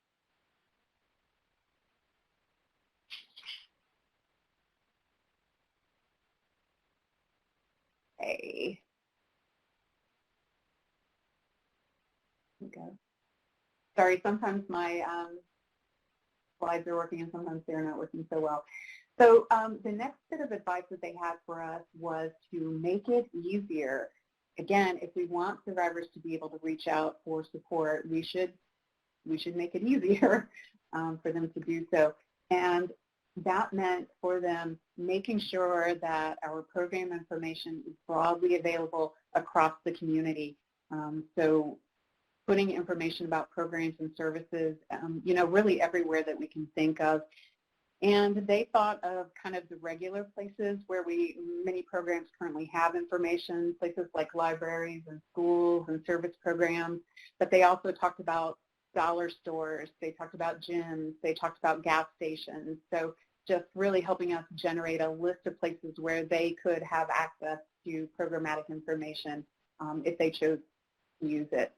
B: Okay. Okay. Sorry, sometimes my slides are working and sometimes they're not working so well. So the next bit of advice that they had for us was to make it easier. Again, if we want survivors to be able to reach out for support, we should make it easier for them to do so. And that meant for them making sure that our program information is broadly available across the community. So putting information about programs and services, really everywhere that we can think of. And they thought of kind of the regular places where many programs currently have information, places like libraries and schools and service programs, but they also talked about dollar stores, they talked about gyms, they talked about gas stations. So just really helping us generate a list of places where they could have access to programmatic information if they chose to use it.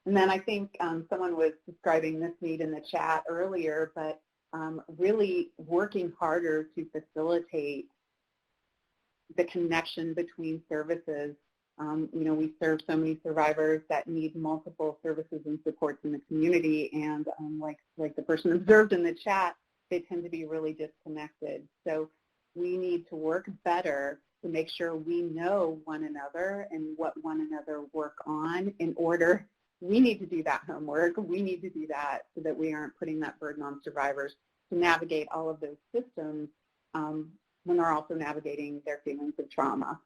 B: And then I think someone was describing this need in the chat earlier, but really working harder to facilitate the connection between services. We serve so many survivors that need multiple services and supports in the community, and like the person observed in the chat, they tend to be really disconnected. So we need to work better to make sure we know one another and what one another work on in order. We need to do that homework. We need to do that so that we aren't putting that burden on survivors to navigate all of those systems when they're also navigating their feelings of trauma.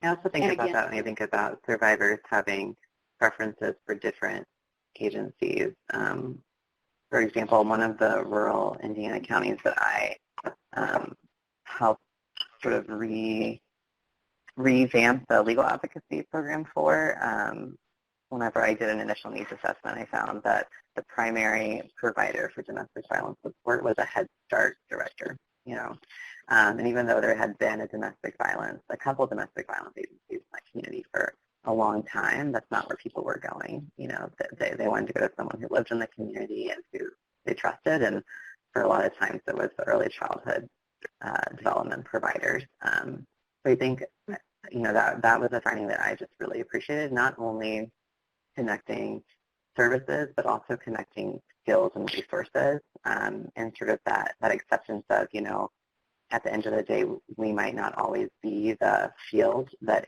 C: I also think about that when I think about survivors having preferences for different agencies. For example, one of the rural Indiana counties that I helped sort of revamp the legal advocacy program for, whenever I did an initial needs assessment, I found that the primary provider for domestic violence support was a Head Start director, and even though there had been a couple domestic violence agencies in that community for a long time, that's not where people were going. They wanted to go to someone who lived in the community and who they trusted, and for a lot of times it was the early childhood development providers. So I think, that was a finding that I just really appreciated, not only connecting services, but also connecting skills and resources, and sort of that acceptance of, at the end of the day, we might not always be the field that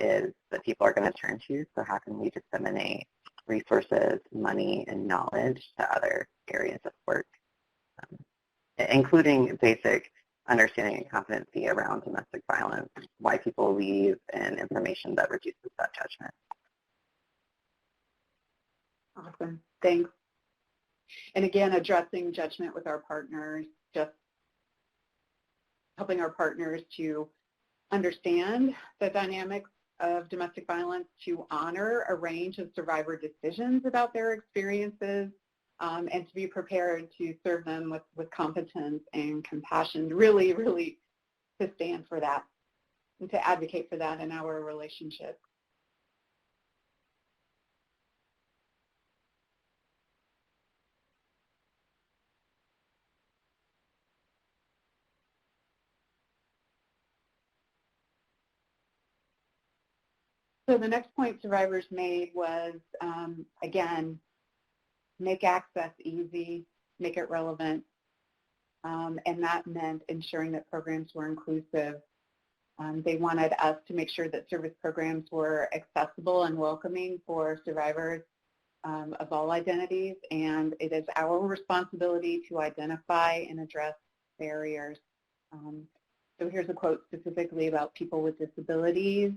C: people are going to turn to, so how can we disseminate resources, money, and knowledge to other areas of work, including basic understanding and competency around domestic violence, why people leave, and information that reduces that judgment.
B: Awesome. Thanks. And again, addressing judgment with our partners, just helping our partners to understand the dynamics of domestic violence, to honor a range of survivor decisions about their experiences, and to be prepared to serve them with competence and compassion, really, really to stand for that and to advocate for that in our relationship. So the next point survivors made was, again, make access easy, make it relevant, and that meant ensuring that programs were inclusive. They wanted us to make sure that service programs were accessible and welcoming for survivors of all identities, and it is our responsibility to identify and address barriers. So here's a quote specifically about people with disabilities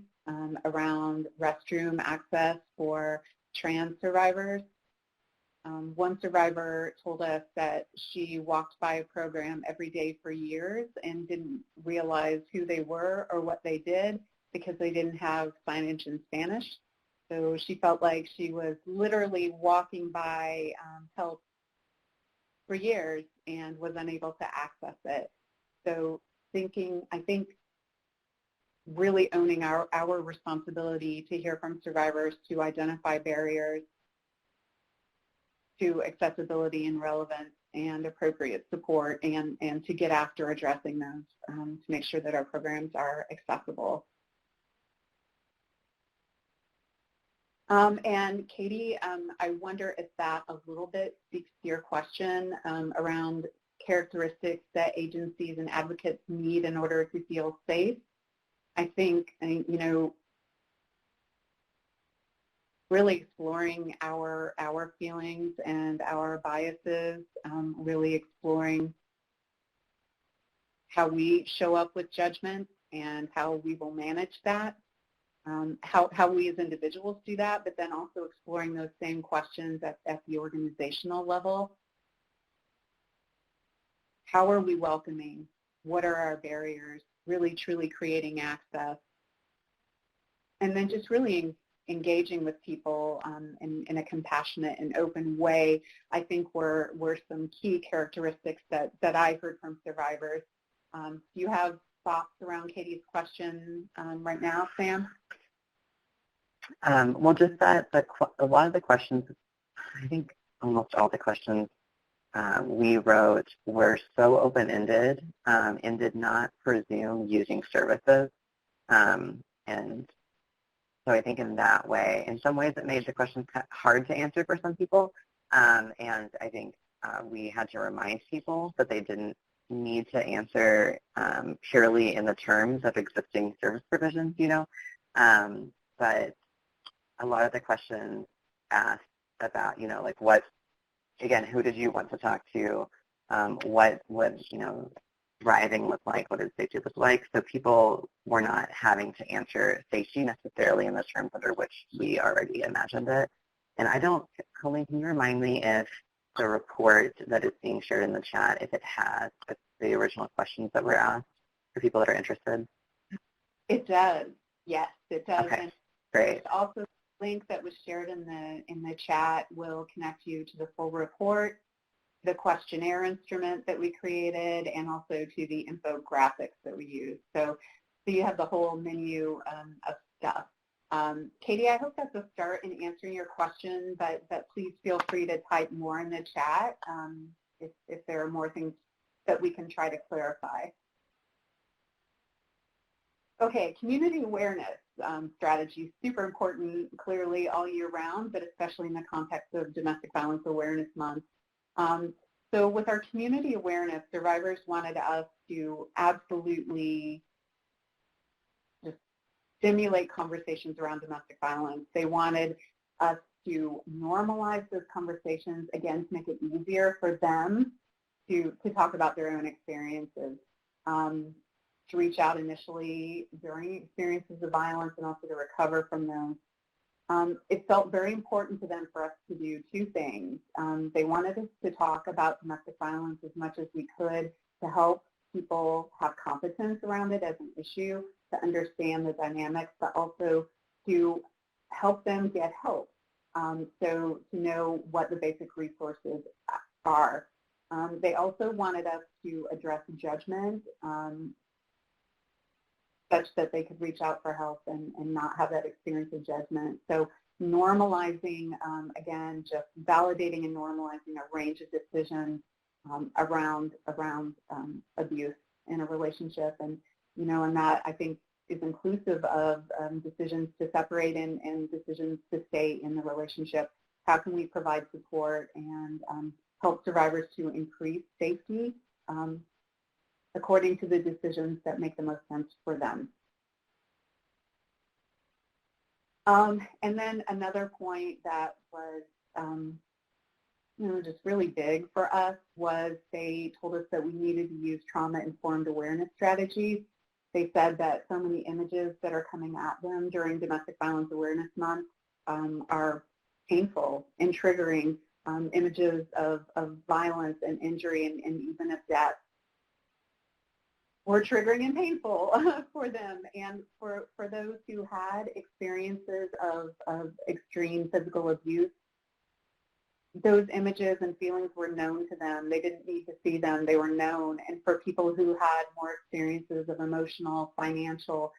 B: around restroom access for trans survivors. One survivor told us that she walked by a program every day for years and didn't realize who they were or what they did because they didn't have signage in Spanish. So she felt like she was literally walking by help for years and was unable to access it. So I think really owning our responsibility to hear from survivors, to identify barriers to accessibility and relevance and appropriate support, and to get after addressing those to make sure that our programs are accessible. And Katie, I wonder if that a little bit speaks to your question around characteristics that agencies and advocates need in order to feel safe. I think, you know, really exploring our feelings and our biases, really exploring how we show up with judgment and how we will manage that, how we as individuals do that, but then also exploring those same questions at the organizational level. How are we welcoming? What are our barriers? Really, truly creating access. And then just really engaging with people in a compassionate and open way, I think were some key characteristics that I heard from survivors. Do you have thoughts around Katie's question right now, Sam?
C: Well, just that a lot of the questions, I think almost all the questions we wrote were so open-ended and did not presume using services. And so I think in that way, in some ways it made the questions hard to answer for some people. And I think we had to remind people that they didn't need to answer purely in the terms of existing service provisions, you know. But a lot of the questions asked about, you know, like what, again, who did you want to talk to? What you know, thriving look like? What did safety look like? So people were not having to answer safety necessarily in the terms under which we already imagined it. And I don't, Colleen, can you remind me if the report that is being shared in the chat, if it has the original questions that were asked for people that are interested?
B: It does. Yes, it does.
C: Okay,
B: and
C: great.
B: Also, the link that was shared in the chat will connect you to the full report, the questionnaire instrument that we created, and also to the infographics that we use. So you have the whole menu of stuff. Katie, I hope that's a start in answering your question, but please feel free to type more in the chat if there are more things that we can try to clarify. Okay, community awareness strategy, super important, clearly all year round, but especially in the context of Domestic Violence Awareness Month. So with our community awareness, survivors wanted us to absolutely just stimulate conversations around domestic violence. They wanted us to normalize those conversations, again, to make it easier for them to talk about their own experiences, to reach out initially during experiences of violence and also to recover from those. It felt very important to them for us to do two things. They wanted us to talk about domestic violence as much as we could to help people have competence around it as an issue, to understand the dynamics, but also to help them get help. So to know what the basic resources are. They also wanted us to address judgment such that they could reach out for help and not have that experience of judgment. So normalizing, again, just validating and normalizing a range of decisions around abuse in a relationship. And, you know, and that, I think, is inclusive of decisions to separate and decisions to stay in the relationship. How can we provide support and help survivors to increase safety according to the decisions that make the most sense for them? And then another point that was just really big for us was they told us that we needed to use trauma-informed awareness strategies. They said that so many images that are coming at them during Domestic Violence Awareness Month are painful and triggering, images of violence and injury and even of death were triggering and painful for them. And for those who had experiences of extreme physical abuse, those images and feelings were known to them. They didn't need to see them. They were known. And for people who had more experiences of emotional, financial,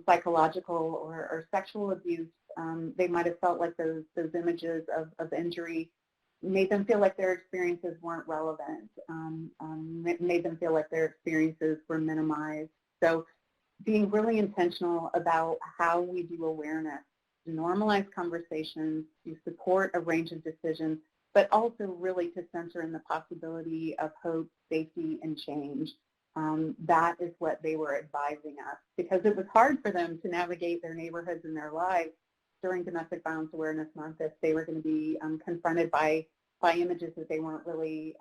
B: psychological, or sexual abuse, they might have felt like those images of injury made them feel like their experiences weren't relevant, made them feel like their experiences were minimized. So being really intentional about how we do awareness, to normalize conversations, to support a range of decisions, but also really to center in the possibility of hope, safety, and change. That is what they were advising us, because it was hard for them to navigate their neighborhoods and their lives during Domestic Violence Awareness Month if they were going to be confronted by images that they weren't really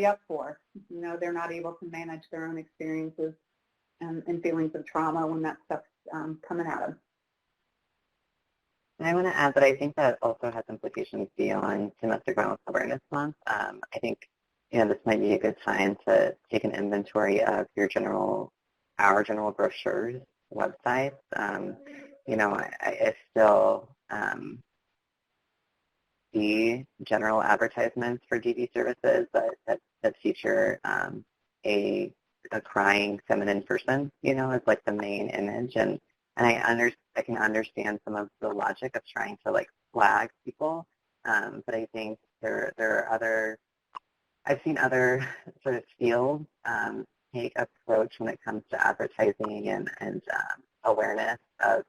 B: up for. You know, they're not able to manage their own experiences and feelings of trauma when that stuff's coming at them.
C: And I want to add that I think that also has implications beyond Domestic Violence Awareness Month. I think this might be a good time to take an inventory of our general brochures websites. I still see general advertisements for DV services that feature a crying feminine person, as like the main image, and I can understand some of the logic of trying to like flag people, but I think there are I've seen other sort of fields take approach when it comes to advertising and awareness of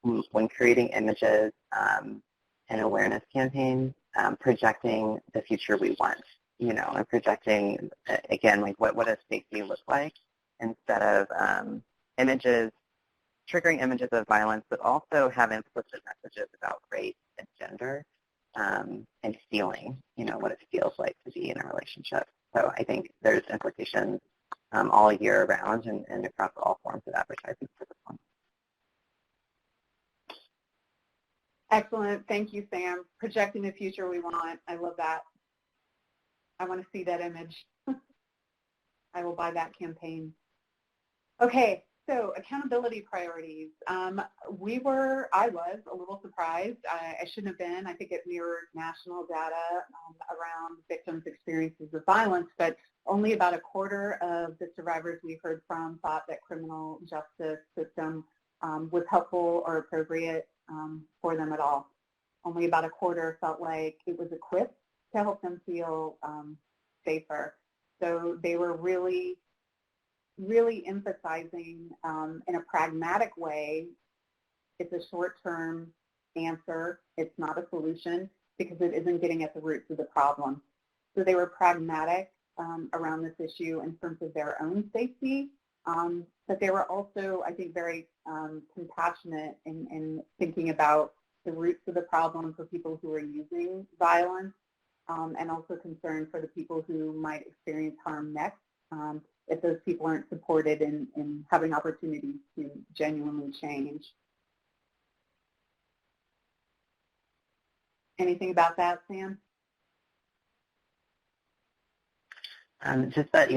C: when creating images and awareness campaigns, projecting the future we want, and projecting, again, like what does safety look like, instead of triggering images of violence, but also have implicit messages about race and gender, and feeling, what it feels like to be in a relationship. So I think there's implications all year round and across all forms of advertising for this one.
B: Excellent. Thank you, Sam. Projecting the future we want. I love that. I want to see that image. I will buy that campaign. Okay, so accountability priorities. I was a little surprised. I shouldn't have been. I think it mirrored national data around victims' experiences of violence, but only about a quarter of the survivors we heard from thought that criminal justice system was helpful or appropriate for them at all. Only about a quarter felt like it was equipped to help them feel safer. So they were really emphasizing in a pragmatic way, it's a short-term answer, it's not a solution, because it isn't getting at the roots of the problem. So they were pragmatic around this issue in terms of their own safety, but they were also, I think, very compassionate in thinking about the roots of the problem for people who are using violence, and also concerned for the people who might experience harm next if those people aren't supported in having opportunities to genuinely change. Anything about that, Sam?
C: Just that,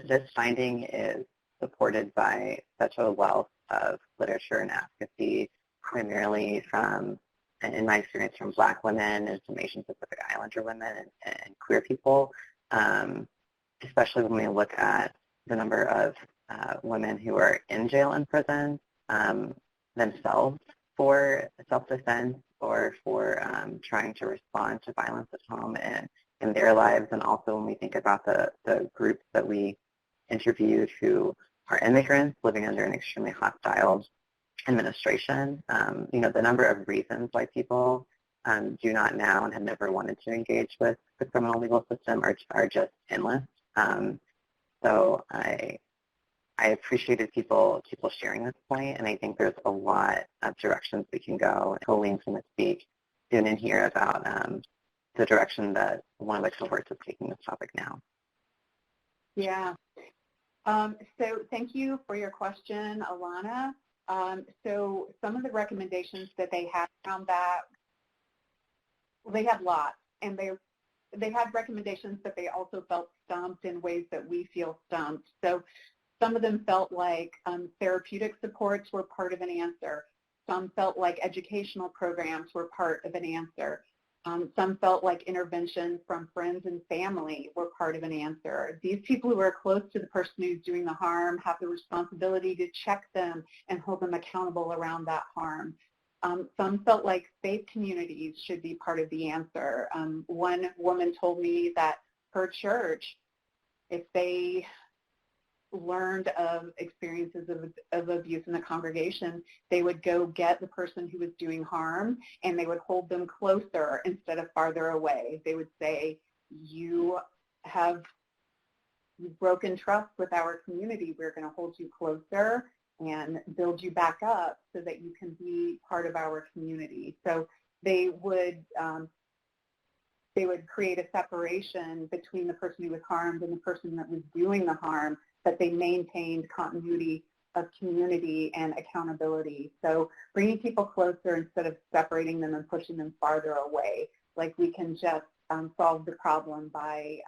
C: this finding is supported by such a wealth of literature and advocacy, primarily from, in my experience, from Black women and some Asian Pacific Islander women and queer people, especially when we look at the number of women who are in jail and prison themselves for self-defense or for trying to respond to violence at home and in their lives, and also when we think about the groups that we interviewed who are immigrants living under an extremely hostile administration. The number of reasons why people do not now and have never wanted to engage with the criminal legal system are just endless. So I appreciated people sharing this point, and I think there's a lot of directions we can go. Colleen's going to speak soon in here about the direction that one of the cohorts is taking this topic now.
B: Yeah. So thank you for your question, Alana. So some of the recommendations that they had around that, well, they had lots, and they had recommendations that they also felt stumped in ways that we feel stumped. So some of them felt like therapeutic supports were part of an answer. Some felt like educational programs were part of an answer. Some felt like intervention from friends and family were part of an answer. These people who are close to the person who's doing the harm have the responsibility to check them and hold them accountable around that harm. Some felt like faith communities should be part of the answer. One woman told me that her church, if they learned of experiences of abuse in the congregation, they would go get the person who was doing harm and they would hold them closer instead of farther away. They would say, you have broken trust with our community. We're going to hold you closer and build you back up so that you can be part of our community. So they would create a separation between the person who was harmed and the person that was doing the harm, but they maintained continuity of community and accountability. So bringing people closer instead of separating them and pushing them farther away, like we can just solve the problem by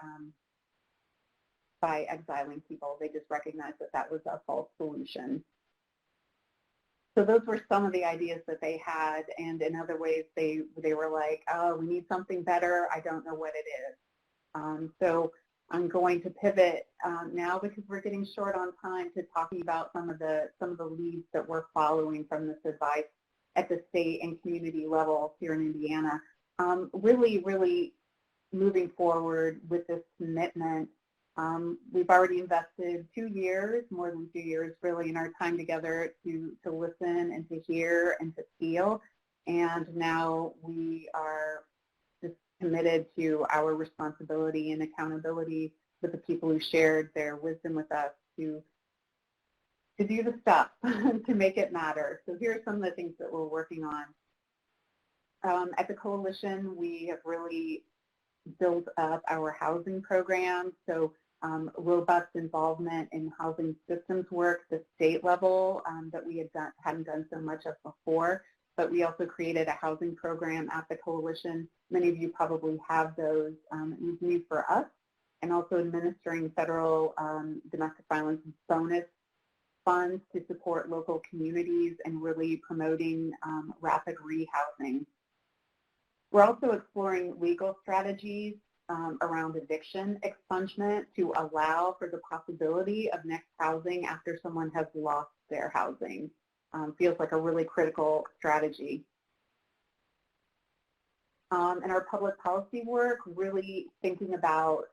B: exiling people. They just recognized that that was a false solution. So those were some of the ideas that they had, and in other ways they were like, oh, we need something better. I don't know what it is. So I'm going to pivot now because we're getting short on time to talking about some of the leads that we're following from this advice at the state and community level here in Indiana. Really moving forward with this commitment. We've already invested 2 years, more than 2 years, really, in our time together to listen and to hear and to feel. And now we are just committed to our responsibility and accountability with the people who shared their wisdom with us to do the stuff, to make it matter. So here are some of the things that we're working on. At the Coalition, we have really built up our housing program. So robust involvement in housing systems work, the state level that we hadn't done so much of before, but we also created a housing program at the Coalition. Many of you probably have those. It was new for us, and also administering federal domestic violence bonus funds to support local communities and really promoting rapid rehousing. We're also exploring legal strategies around eviction expungement to allow for the possibility of next housing after someone has lost their housing. Feels like a really critical strategy. In our public policy work, really thinking about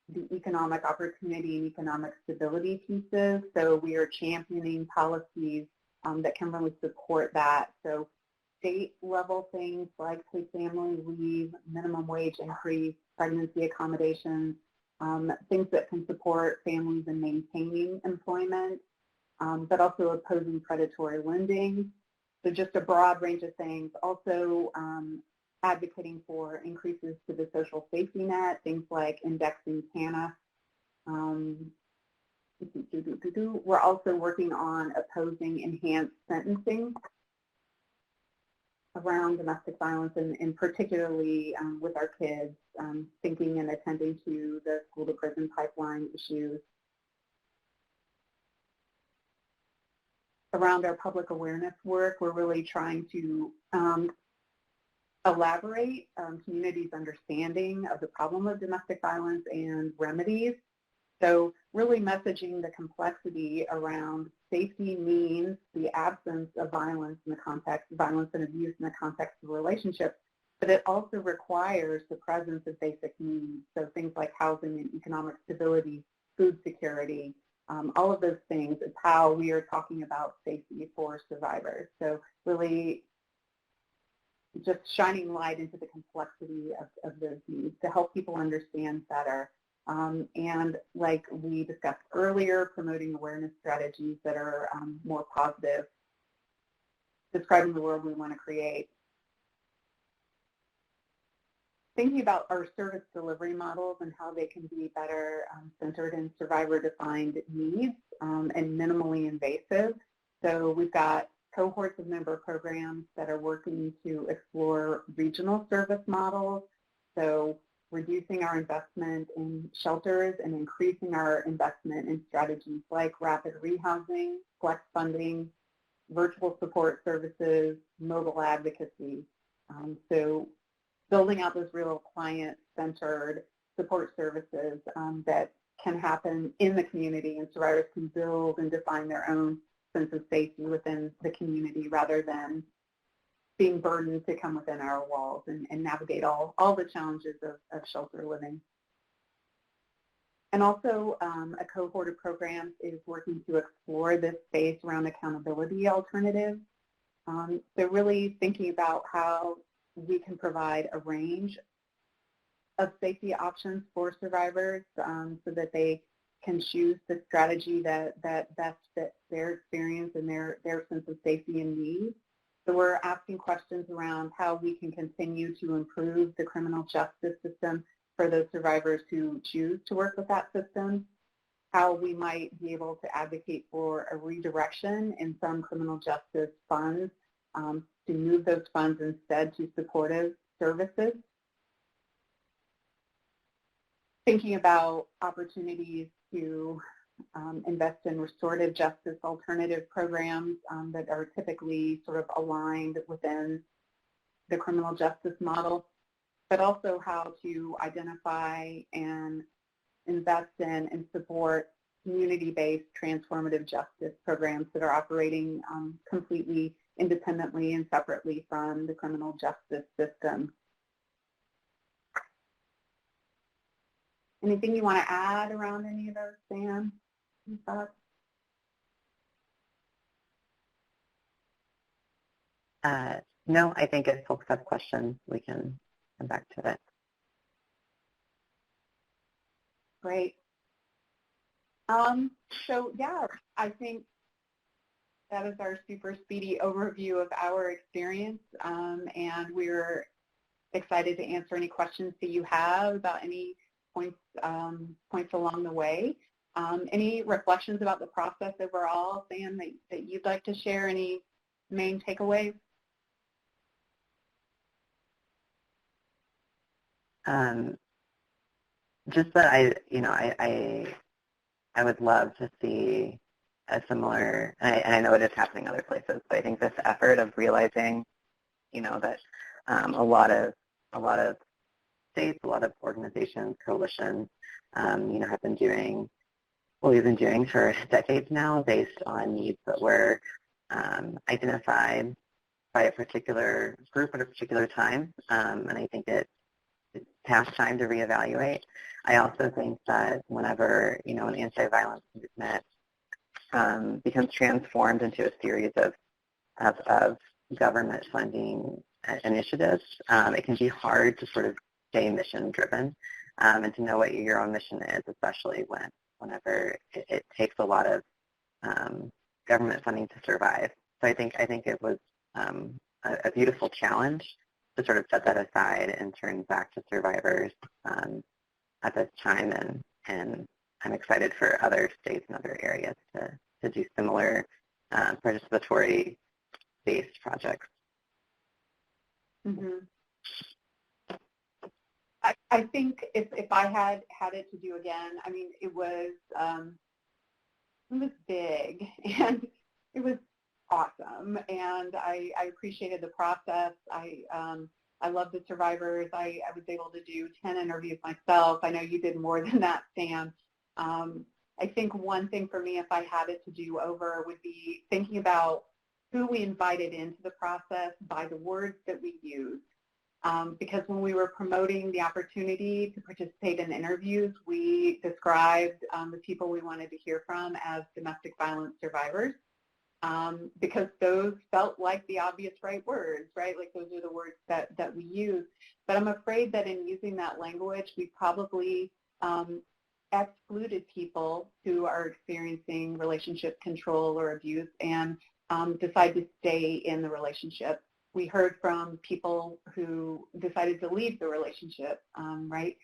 B: the economic opportunity and economic stability pieces. So we are championing policies that can really support that. So state level things like paid family leave, minimum wage increase, pregnancy accommodations, things that can support families in maintaining employment, but also opposing predatory lending. So just a broad range of things. Also advocating for increases to the social safety net, things like indexing TANF. We're also working on opposing enhanced sentencing around domestic violence, and particularly with our kids, thinking and attending to the school-to-prison pipeline issues. Around our public awareness work, we're really trying to elaborate communities' understanding of the problem of domestic violence and remedies. So really messaging the complexity around safety means the absence of violence in the context, violence and abuse in the context of relationships, but it also requires the presence of basic needs. So things like housing and economic stability, food security, all of those things is how we are talking about safety for survivors. So really just shining light into the complexity of those needs to help people understand better. And like we discussed earlier, promoting awareness strategies that are more positive, describing the world we want to create. Thinking about our service delivery models and how they can be better centered in survivor-defined needs and minimally invasive. So we've got cohorts of member programs that are working to explore regional service models. So reducing our investment in shelters and increasing our investment in strategies like rapid rehousing, flex funding, virtual support services, mobile advocacy. So building out those real client-centered support services that can happen in the community, and survivors can build and define their own sense of safety within the community rather than being burdened to come within our walls and navigate all the challenges of shelter living. And also a cohort of programs is working to explore this space around accountability alternatives. So really thinking about how we can provide a range of safety options for survivors so that they can choose the strategy that best fits their experience and their sense of safety and need. So we're asking questions around how we can continue to improve the criminal justice system for those survivors who choose to work with that system, how we might be able to advocate for a redirection in some criminal justice funds to move those funds instead to supportive services. Thinking about opportunities to invest in restorative justice alternative programs that are typically sort of aligned within the criminal justice model, but also how to identify and invest in and support community-based transformative justice programs that are operating completely independently and separately from the criminal justice system. Anything you want to add around any of those, Sam? Any thoughts?
C: No, I think if folks have questions, we can come back to it.
B: Great. So yeah, I think that is our super speedy overview of our experience, and we're excited to answer any questions that you have about any points along the way. Any reflections about the process overall, Sam, that you'd like to share? Any main takeaways?
C: Just that I would love to see a similar, and I know it is happening other places, but I think this effort of realizing, that a lot of states, a lot of organizations, coalitions, have been doing what we've been doing for decades now based on needs that were identified by a particular group at a particular time, and I think it's past time to reevaluate. I also think that whenever, an anti-violence movement becomes transformed into a series of government funding initiatives, it can be hard to sort of stay mission-driven and to know what your own mission is, especially whenever it takes a lot of government funding to survive. So I think it was a beautiful challenge to sort of set that aside and turn back to survivors at this time, and I'm excited for other states and other areas to do similar participatory-based projects.
B: Mm-hmm. I think if I had it to do again, I mean, it was big and it was awesome, and I appreciated the process. I love the survivors. I was able to do 10 interviews myself. I know you did more than that, Sam. I think one thing for me, if I had it to do over, would be thinking about who we invited into the process by the words that we used. because when we were promoting the opportunity to participate in interviews, we described the people we wanted to hear from as domestic violence survivors, because those felt like the obvious right words, right? Like those are the words that we use. But I'm afraid that in using that language, we probably excluded people who are experiencing relationship control or abuse and decide to stay in the relationship. We heard from people who decided to leave the relationship, right?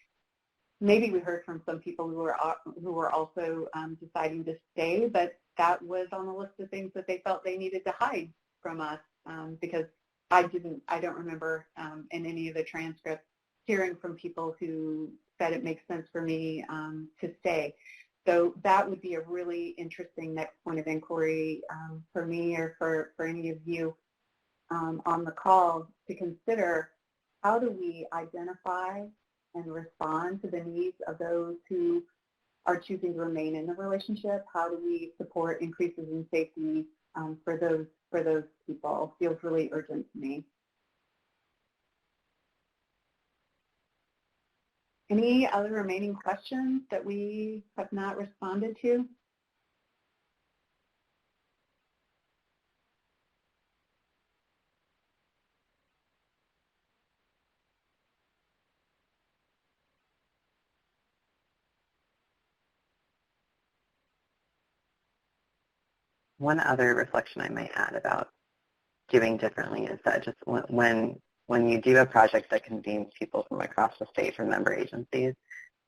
B: Maybe we heard from some people who were also deciding to stay, but that was on the list of things that they felt they needed to hide from us, because I don't remember in any of the transcripts hearing from people who said it makes sense for me to stay. So that would be a really interesting next point of inquiry for me or for any of you on the call to consider. How do we identify and respond to the needs of those who are choosing to remain in the relationship? How do we support increases in safety for those people? Feels really urgent to me. Any other remaining questions that we have not responded to?
C: One other reflection I might add about doing differently is that just when you do a project that convenes people from across the state from member agencies,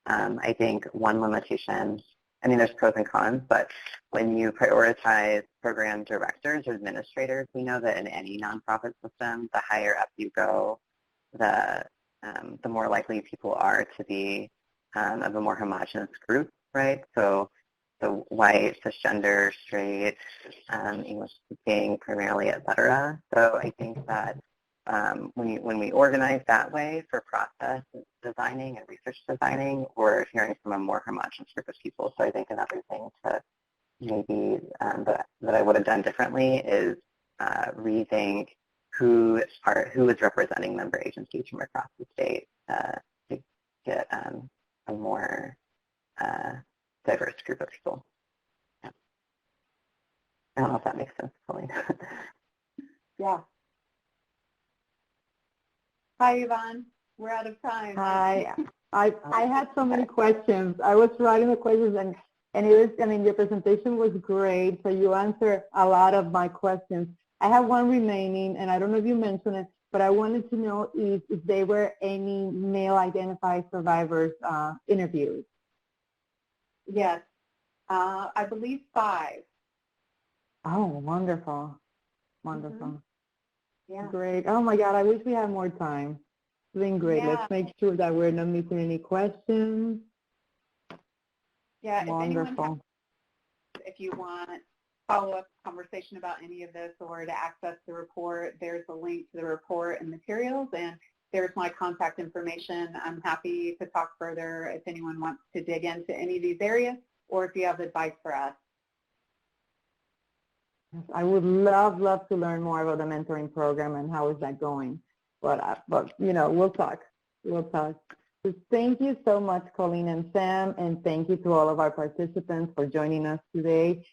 C: I think one limitation, I mean, there's pros and cons, but when you prioritize program directors or administrators, we know that in any nonprofit system, the higher up you go, the more likely people are to be of a more homogenous group, right? So white, cisgender, straight, English speaking primarily, et cetera. So I think that when we organize that way for process designing and research designing, we're hearing from a more homogenous group of people. So I think another thing to maybe that I would have done differently is rethink who is representing member agencies from across the state to get a more diverse group of people. Yeah. I don't know if that makes sense, Colleen.
B: Yeah. Hi, Yvonne. We're out of time.
A: Hi. I had so many questions. I was writing the questions, and it was, I mean, your presentation was great, so you answered a lot of my questions. I have one remaining, and I don't know if you mentioned it, but I wanted to know if there were any male-identified survivors interviewed.
B: Yes. I believe 5.
A: Oh, wonderful. Wonderful.
B: Mm-hmm. Yeah.
A: Great. Oh, my God, I wish we had more time. It's been great.
B: Yeah.
A: Let's make sure that we're not missing any questions.
B: Yeah,
A: Wonderful.
B: if you want follow-up conversation about any of this or to access the report, there's a link to the report and materials, and there's my contact information. I'm happy to talk further if anyone wants to dig into any of these areas or if you have advice for us.
A: I would love to learn more about the mentoring program and how is that going. But you know, we'll talk. So thank you so much, Colleen and Sam, and thank you to all of our participants for joining us today.